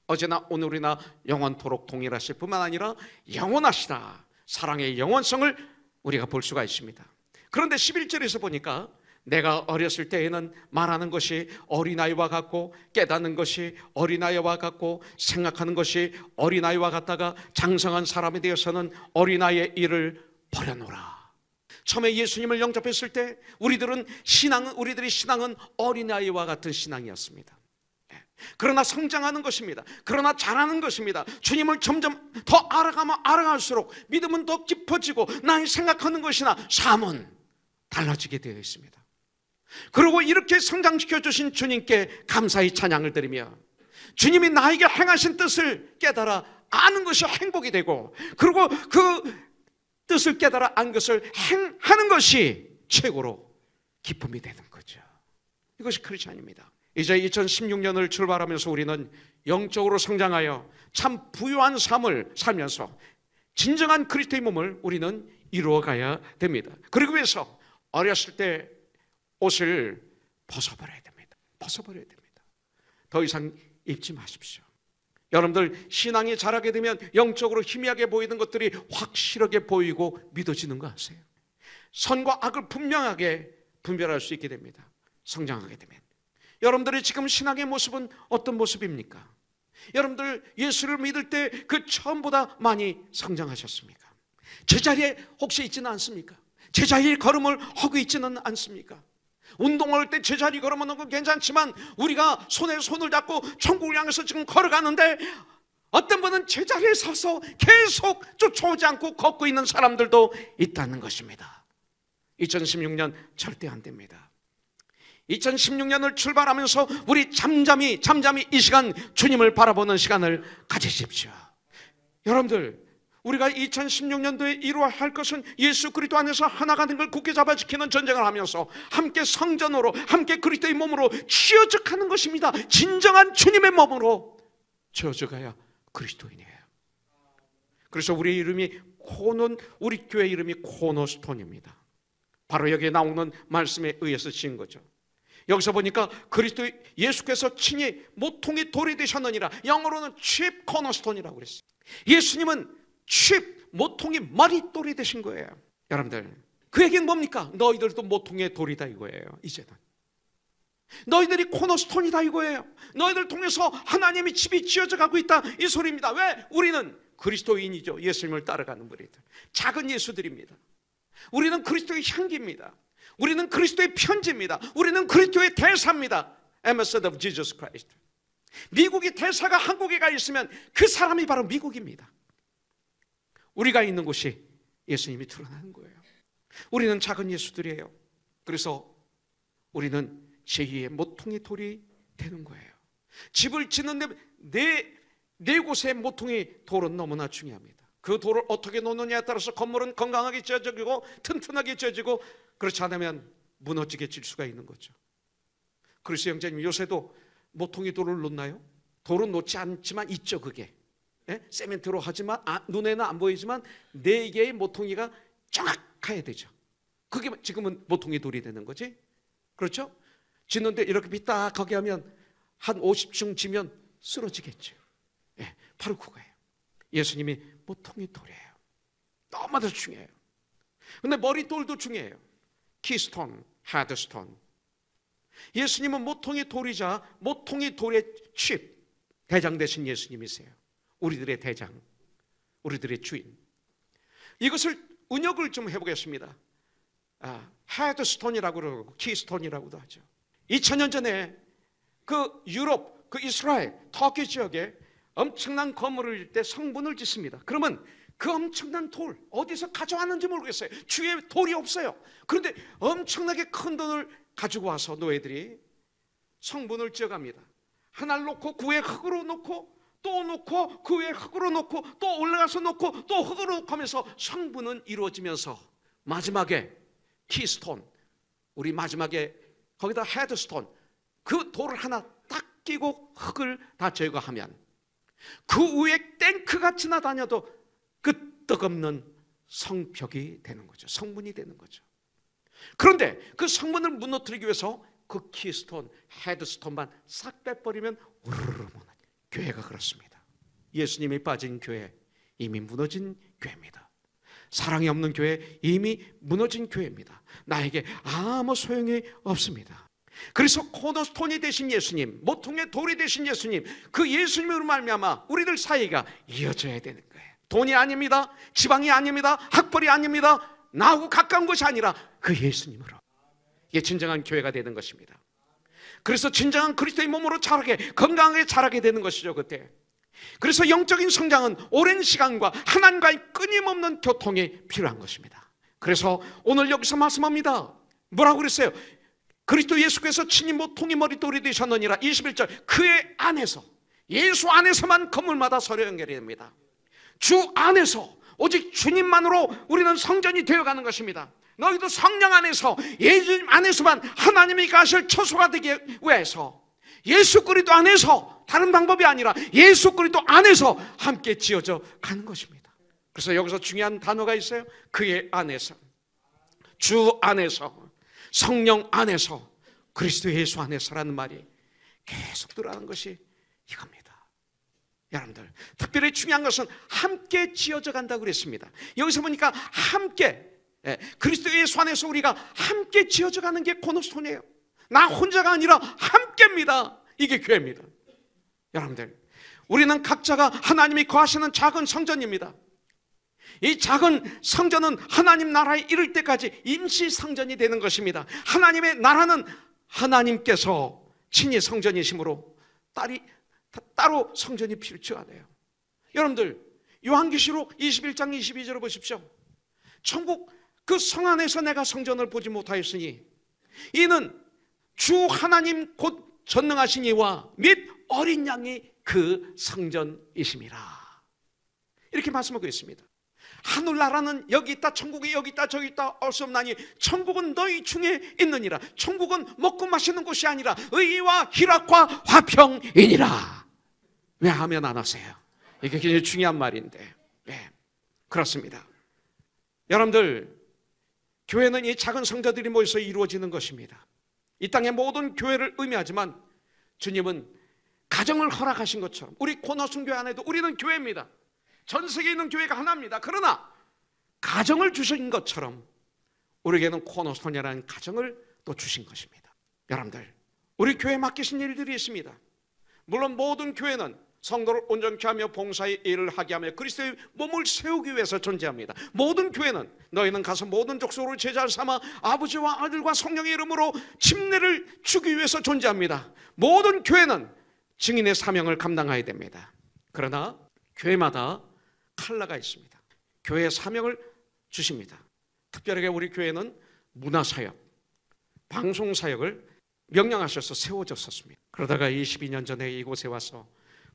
어제나 오늘이나 영원토록 동일하실 뿐만 아니라 영원하시다. 사랑의 영원성을 우리가 볼 수가 있습니다. 그런데 11절에서 보니까 내가 어렸을 때에는 말하는 것이 어린아이와 같고 깨닫는 것이 어린아이와 같고 생각하는 것이 어린아이와 같다가 장성한 사람이 되어서는 어린아이의 일을 버려놓으라. 처음에 예수님을 영접했을 때 우리들의 신앙은 어린아이와 같은 신앙이었습니다. 그러나 성장하는 것입니다. 그러나 잘하는 것입니다. 주님을 점점 더 알아가면 알아갈수록 믿음은 더 깊어지고 나의 생각하는 것이나 삶은 달라지게 되어 있습니다. 그리고 이렇게 성장시켜 주신 주님께 감사의 찬양을 드리며 주님이 나에게 행하신 뜻을 깨달아 아는 것이 행복이 되고, 그리고 그 뜻을 깨달아 안 것을 행하는 것이 최고로 기쁨이 되는 거죠. 이것이 크리스찬입니다. 이제 2016년을 출발하면서 우리는 영적으로 성장하여 참 부유한 삶을 살면서 진정한 그리스도의 몸을 우리는 이루어가야 됩니다. 그러기 위해서 어렸을 때 옷을 벗어버려야 됩니다. 벗어버려야 됩니다. 더 이상 입지 마십시오. 여러분들 신앙이 자라게 되면 영적으로 희미하게 보이는 것들이 확실하게 보이고 믿어지는 거 아세요? 선과 악을 분명하게 분별할 수 있게 됩니다. 성장하게 되면. 여러분들의 지금 신앙의 모습은 어떤 모습입니까? 여러분들 예수를 믿을 때 그 처음보다 많이 성장하셨습니까? 제자리에 혹시 있지는 않습니까? 제자리의 걸음을 하고 있지는 않습니까? 운동할 때 제자리 걸으면 건 괜찮지만 우리가 손에 손을 잡고 천국을 향해서 지금 걸어가는데 어떤 분은 제자리에 서서 계속 쫓아오지 않고 걷고 있는 사람들도 있다는 것입니다. 2016년 절대 안 됩니다. 2016년을 출발하면서 우리 잠잠히 이 시간 주님을 바라보는 시간을 가지십시오. 여러분들, 우리가 2016년도에 이루어야 할 것은 예수 그리스도 안에서 하나가 된 걸 굳게 잡아 지키는 전쟁을 하면서 함께 성전으로, 함께 그리스도의 몸으로 쥐어져 가는 것입니다. 진정한 주님의 몸으로 쥐어져 가야 그리스도인이에요. 그래서 우리 이름이 우리 교회 이름이 코너스톤입니다. 바로 여기에 나오는 말씀에 의해서 지은 거죠. 여기서 보니까 그리스도 예수께서 친히 모퉁이 돌이 되셨느니라. 영어로는 chief cornerstone이라고 그랬어요. 예수님은 chief 모퉁이 머릿돌이 되신 거예요. 여러분들, 그 얘기는 뭡니까? 너희들도 모퉁이의 돌이다 이거예요. 이제는 너희들이 코너스톤이다 이거예요. 너희들 통해서 하나님의 집이 지어져 가고 있다 이 소리입니다. 왜? 우리는 그리스도인이죠. 예수님을 따라가는 분이들, 작은 예수들입니다. 우리는 그리스도의 향기입니다. 우리는 그리스도의 편지입니다. 우리는 그리스도의 대사입니다. Ambassador of Jesus Christ. 미국이 대사가 한국에 가 있으면 그 사람이 바로 미국입니다. 우리가 있는 곳이 예수님이 드러나는 거예요. 우리는 작은 예수들이에요. 그래서 우리는 제2의 모퉁이 돌이 되는 거예요. 집을 짓는데 네 곳의 모퉁이 돌은 너무나 중요합니다. 그 돌을 어떻게 놓느냐에 따라서 건물은 건강하게 지어지고 튼튼하게 지어지고, 그렇지 않으면 무너지게 질 수가 있는 거죠. 그래서 형제님, 요새도 모퉁이 돌을 놓나요? 돌은 놓지 않지만 있죠. 그게 세멘트로 하지만 눈에는 안 보이지만 4개의 모퉁이가 정확해야 되죠. 그게 지금은 모퉁이 돌이 되는 거지. 그렇죠? 짓는데 이렇게 삐딱하게 하면 한 50층 지면 쓰러지겠죠. 바로 그거예요. 예수님이 모퉁이 돌이에요. 너무나 중요해요. 근데 머릿돌도 중요해요. 키스톤, 헤드스톤. 예수님은 모퉁이 돌이자 모퉁이 돌의 칩, 대장 되신 예수님이세요. 우리들의 대장, 우리들의 주인. 이것을 은역을 좀 해보겠습니다. 헤드스톤이라고 그러고 키스톤이라고도 하죠. 2000년 전에 그 유럽, 그 이스라엘, 터키 지역에 엄청난 건물을 짓을 때 성문을 짓습니다. 그러면 그 엄청난 돌 어디서 가져왔는지 모르겠어요. 주위에 돌이 없어요. 그런데 엄청나게 큰 돌을 가지고 와서 노예들이 성문을 지어갑니다. 하나를 놓고 그 위에 흙으로 놓고 또 놓고 그 위에 흙으로 놓고 또 올라가서 놓고 또 흙으로 놓고 하면서 성문은 이루어지면서 마지막에 키스톤, 우리 마지막에 거기다 헤드스톤, 그 돌을 하나 딱 끼고 흙을 다 제거하면 그 위에 탱크가 지나다녀도 끄떡없는 성벽이 되는 거죠. 성문이 되는 거죠. 그런데 그 성문을 무너뜨리기 위해서 그 키스톤, 헤드스톤만 싹 빼버리면 우르르 무너져. 교회가 그렇습니다. 예수님이 빠진 교회, 이미 무너진 교회입니다. 사랑이 없는 교회, 이미 무너진 교회입니다. 나에게 아무 소용이 없습니다. 그래서 코너스톤이 되신 예수님, 모퉁이의 돌이 되신 예수님, 그 예수님으로 말미암아 우리들 사이가 이어져야 되는 거예요. 돈이 아닙니다. 지방이 아닙니다. 학벌이 아닙니다. 나하고 가까운 것이 아니라 그 예수님으로. 이게 진정한 교회가 되는 것입니다. 그래서 진정한 그리스도의 몸으로 자라게, 건강하게 자라게 되는 것이죠, 그때. 그래서 영적인 성장은 오랜 시간과 하나님과의 끊임없는 교통이 필요한 것입니다. 그래서 오늘 여기서 말씀합니다. 뭐라고 그랬어요? 그리스도 예수께서 친히 모퉁이 머릿돌이 되셨느니라. 21절, 그의 안에서, 예수 안에서만 건물마다 서로 연결이 됩니다. 주 안에서, 오직 주님만으로 우리는 성전이 되어가는 것입니다. 너희도 성령 안에서, 예수님 안에서만 하나님이 가실 처소가 되기 위해서 예수 그리스도 안에서, 다른 방법이 아니라 예수 그리스도 안에서 함께 지어져 가는 것입니다. 그래서 여기서 중요한 단어가 있어요. 그의 안에서, 주 안에서, 성령 안에서, 그리스도 예수 안에서라는 말이 계속 들어가는 것이 이겁니다. 여러분들, 특별히 중요한 것은 함께 지어져 간다고 그랬습니다. 여기서 보니까 함께, 그리스도 예수 안에서 우리가 함께 지어져 가는 게 코너스톤이에요. 나 혼자가 아니라 함께입니다. 이게 교회입니다. 여러분들, 우리는 각자가 하나님이 거하시는 작은 성전입니다. 이 작은 성전은 하나님 나라에 이를 때까지 임시 성전이 되는 것입니다. 하나님의 나라는 하나님께서 친히 성전이시므로 따로 성전이 필요 안 해요. 여러분들, 요한계시록 21장 22절을 보십시오. 천국 그 성 안에서 내가 성전을 보지 못하였으니 이는 주 하나님 곧 전능하신 이와 및 어린 양이 그 성전이심이라. 이렇게 말씀하고 있습니다. 하늘나라는 여기 있다, 천국이 여기 있다, 저기 있다 알 수 없나니 천국은 너희 중에 있느니라. 천국은 먹고 마시는 곳이 아니라 의와 희락과 화평이니라. 왜 하면 안 하세요? 이게 굉장히 중요한 말인데. 네, 그렇습니다. 여러분들, 교회는 이 작은 성자들이 모여서 이루어지는 것입니다. 이 땅의 모든 교회를 의미하지만 주님은 가정을 허락하신 것처럼 우리 코너스교회 안에도 우리는 교회입니다. 전 세계에 있는 교회가 하나입니다. 그러나 가정을 주신 것처럼 우리에게는 코너스톤이라는 가정을 또 주신 것입니다. 여러분들, 우리 교회에 맡기신 일들이 있습니다. 물론 모든 교회는 성도를 온전케 하며 봉사의 일을 하게 하며 그리스도의 몸을 세우기 위해서 존재합니다. 모든 교회는 너희는 가서 모든 족속으로 제자를 삼아 아버지와 아들과 성령의 이름으로 침례를 주기 위해서 존재합니다. 모든 교회는 증인의 사명을 감당해야 됩니다. 그러나 교회마다 칼라가 있습니다. 교회의 사명을 주십니다. 특별하게 우리 교회는 문화사역, 방송사역을 명령하셔서 세워졌었습니다. 그러다가 22년 전에 이곳에 와서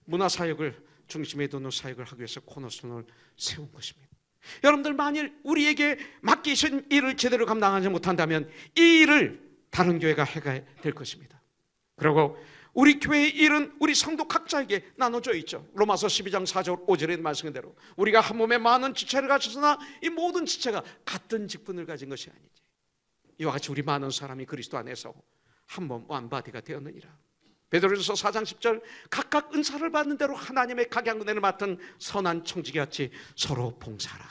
문화사역을 중심에 두는 사역을 하기 위해서 코너스톤을 세운 것입니다. 여러분들, 만일 우리에게 맡기신 일을 제대로 감당하지 못한다면 이 일을 다른 교회가 해야 될 것입니다. 그리고 우리 교회의 일은 우리 성도 각자에게 나눠져 있죠. 로마서 12장 4절 5절의 말씀대로 우리가 한 몸에 많은 지체를 가졌으나 이 모든 지체가 같은 직분을 가진 것이 아니지. 이와 같이 우리 많은 사람이 그리스도 안에서 한 몸 완바디가 되었느니라. 베드로전서 4장 10절 각각 은사를 받는 대로 하나님의 각양 은혜를 맡은 선한 청지기같이 서로 봉사하라.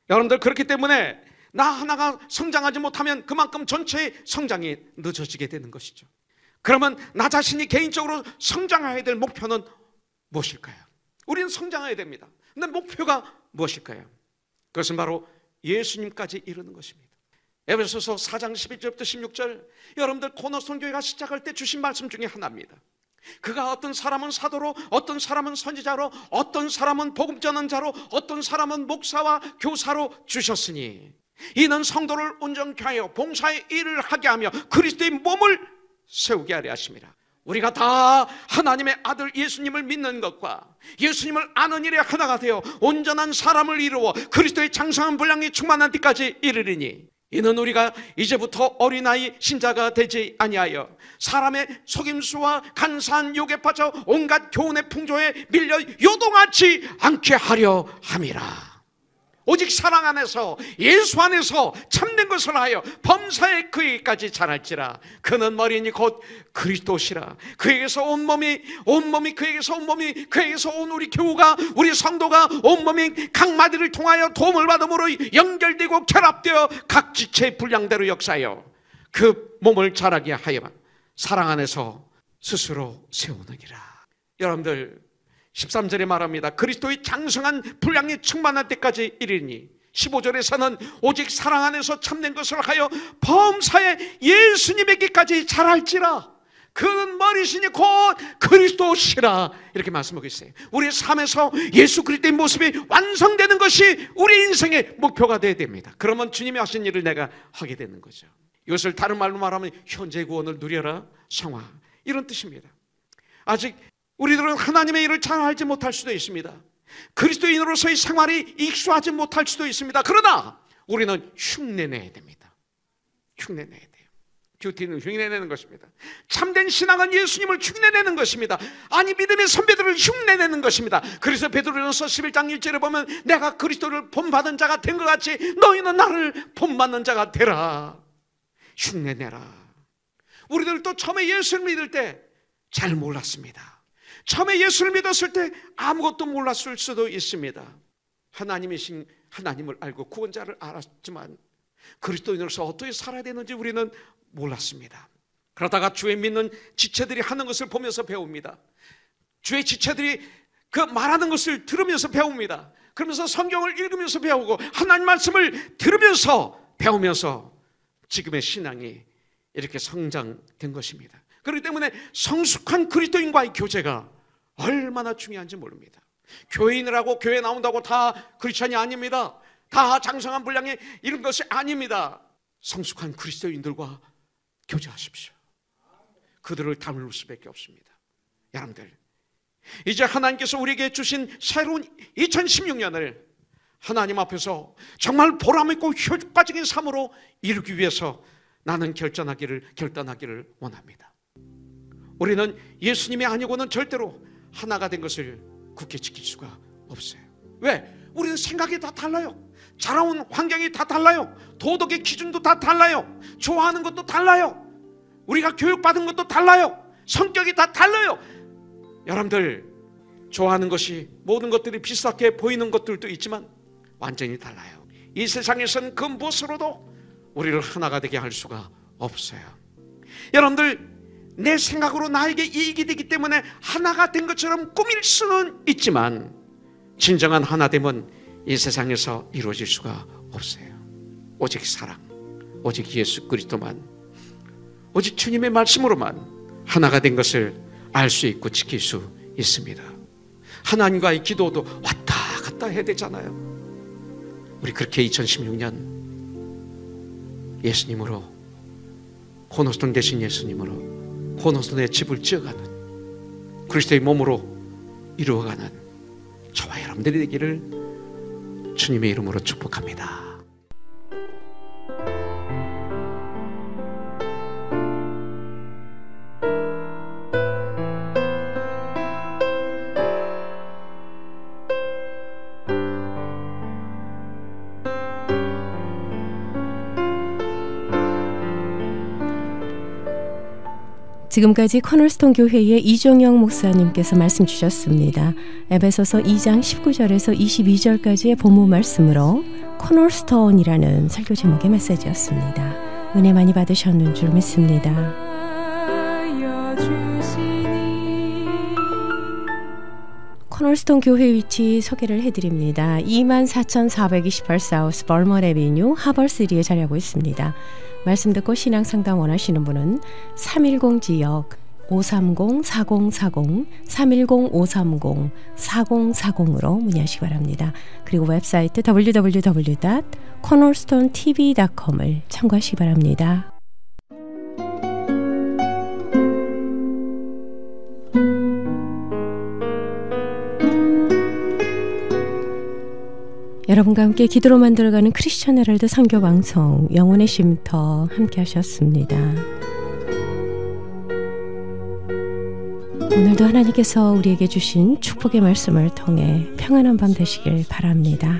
여러분들, 그렇기 때문에 나 하나가 성장하지 못하면 그만큼 전체의 성장이 늦어지게 되는 것이죠. 그러면 나 자신이 개인적으로 성장해야 될 목표는 무엇일까요? 우리는 성장해야 됩니다. 근데 목표가 무엇일까요? 그것은 바로 예수님까지 이르는 것입니다. 에베소서 4장 11절부터 16절, 여러분들 코너스톤 교회가 시작할 때 주신 말씀 중에 하나입니다. 그가 어떤 사람은 사도로, 어떤 사람은 선지자로, 어떤 사람은 복음 전하는 자로, 어떤 사람은 목사와 교사로 주셨으니 이는 성도를 온전케 하여 봉사의 일을 하게 하며 그리스도의 몸을 세우게 하려 하심이라. 우리가 다 하나님의 아들 예수님을 믿는 것과 예수님을 아는 일에 하나가 되어 온전한 사람을 이루어 그리스도의 장성한 분량이 충만한 데까지 이르리니 이는 우리가 이제부터 어린아이 신자가 되지 아니하여 사람의 속임수와 간사한 욕에 빠져 온갖 교훈의 풍조에 밀려 요동하지 않게 하려 함이라. 오직 사랑 안에서 예수 안에서 참된 것을 하여 범사에 그에게까지 자랄지라. 그는 머리니 곧 그리스도시라. 그에게서 온몸이 그에게서 온 우리 교우가, 우리 성도가 온몸이 각 마디를 통하여 도움을 받음으로 연결되고 결합되어 각 지체의 분량대로 역사하여 그 몸을 자라게 하여 사랑 안에서 스스로 세우느니라. 여러분들, 13절에 말합니다. 그리스도의 장성한 분량이 충만할 때까지 이르니 15절에서는 오직 사랑 안에서 참된 것을 하여 범사에 예수님에게까지 자랄지라. 그는 머리시니 곧 그리스도시라. 이렇게 말씀하고 있어요. 우리의 삶에서 예수 그리스도의 모습이 완성되는 것이 우리 인생의 목표가 되어야 됩니다. 그러면 주님이 하신 일을 내가 하게 되는 거죠. 이것을 다른 말로 말하면 현재 구원을 누려라 성화, 이런 뜻입니다. 아직 우리들은 하나님의 일을 잘 알지 못할 수도 있습니다. 그리스도인으로서의 생활이 익숙하지 못할 수도 있습니다. 그러나 우리는 흉내내야 됩니다. 흉내내야 돼요. 큐티는 흉내내는 것입니다. 참된 신앙은 예수님을 흉내내는 것입니다. 아니 믿음의 선배들을 흉내내는 것입니다. 그래서 베드로전서 11장 1절에 보면 내가 그리스도를 본받은 자가 된 것 같이 너희는 나를 본받는 자가 되라. 흉내내라. 우리들도 처음에 예수를 믿을 때 잘 몰랐습니다. 처음에 예수를 믿었을 때 아무것도 몰랐을 수도 있습니다. 하나님이신 하나님을 알고 구원자를 알았지만 그리스도인으로서 어떻게 살아야 되는지 우리는 몰랐습니다. 그러다가 주의 믿는 지체들이 하는 것을 보면서 배웁니다. 주의 지체들이 그 말하는 것을 들으면서 배웁니다. 그러면서 성경을 읽으면서 배우고 하나님 말씀을 들으면서 배우면서 지금의 신앙이 이렇게 성장된 것입니다. 그렇기 때문에 성숙한 그리스도인과의 교제가 얼마나 중요한지 모릅니다. 교인이라고 교회 나온다고 다 크리스찬이 아닙니다. 다 장성한 분량의 이런 것이 아닙니다. 성숙한 그리스도인들과 교제하십시오. 그들을 닮을 수밖에 없습니다. 여러분들, 이제 하나님께서 우리에게 주신 새로운 2016년을 하나님 앞에서 정말 보람있고 효과적인 삶으로 이루기 위해서 나는 결단하기를 원합니다. 우리는 예수님이 아니고는 절대로 하나가 된 것을 굳게 지킬 수가 없어요. 왜? 우리는 생각이 다 달라요. 자라온 환경이 다 달라요. 도덕의 기준도 다 달라요. 좋아하는 것도 달라요. 우리가 교육받은 것도 달라요. 성격이 다 달라요. 여러분들, 좋아하는 것이 모든 것들이 비슷하게 보이는 것들도 있지만 완전히 달라요. 이 세상에서는 그 무엇으로도 우리를 하나가 되게 할 수가 없어요. 여러분들, 내 생각으로 나에게 이익이 되기 때문에 하나가 된 것처럼 꾸밀 수는 있지만 진정한 하나됨은 이 세상에서 이루어질 수가 없어요. 오직 사랑, 오직 예수 그리스도만, 오직 주님의 말씀으로만 하나가 된 것을 알 수 있고 지킬 수 있습니다. 하나님과의 기도도 왔다 갔다 해야 되잖아요. 우리 그렇게 2016년 예수님으로, 코너스톤 되신 예수님으로 코너스톤의 집을 지어가는 그리스도의 몸으로 이루어가는 저와 여러분들이 되기를 주님의 이름으로 축복합니다. 지금까지 코너스톤 교회의 이종영 목사님께서 말씀 주셨습니다. 에베소서 2장 19절에서 22절까지의 본문 말씀으로 코너스톤이라는 설교 제목의 메시지였습니다. 은혜 많이 받으셨는 줄 믿습니다. 코너스톤 교회 위치 소개를 해드립니다. 24,428 사우스 벌먼 애비뉴 하벌시리에 자리하고 있습니다. 말씀 듣고 신앙 상담 원하시는 분은 310지역 530-4040 310-530-4040으로 문의하시기 바랍니다. 그리고 웹사이트 www.cornerstonetv.com을 참고하시기 바랍니다. 여러분과 함께 기도로 만들어가는 크리스천 헤럴드 선교방송 영혼의 쉼터 함께 하셨습니다. 오늘도 하나님께서 우리에게 주신 축복의 말씀을 통해 평안한 밤 되시길 바랍니다.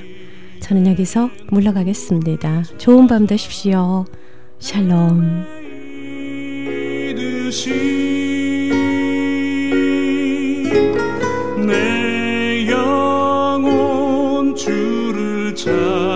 저는 여기서 물러가겠습니다. 좋은 밤 되십시오. 샬롬. 내 영혼 주를 찾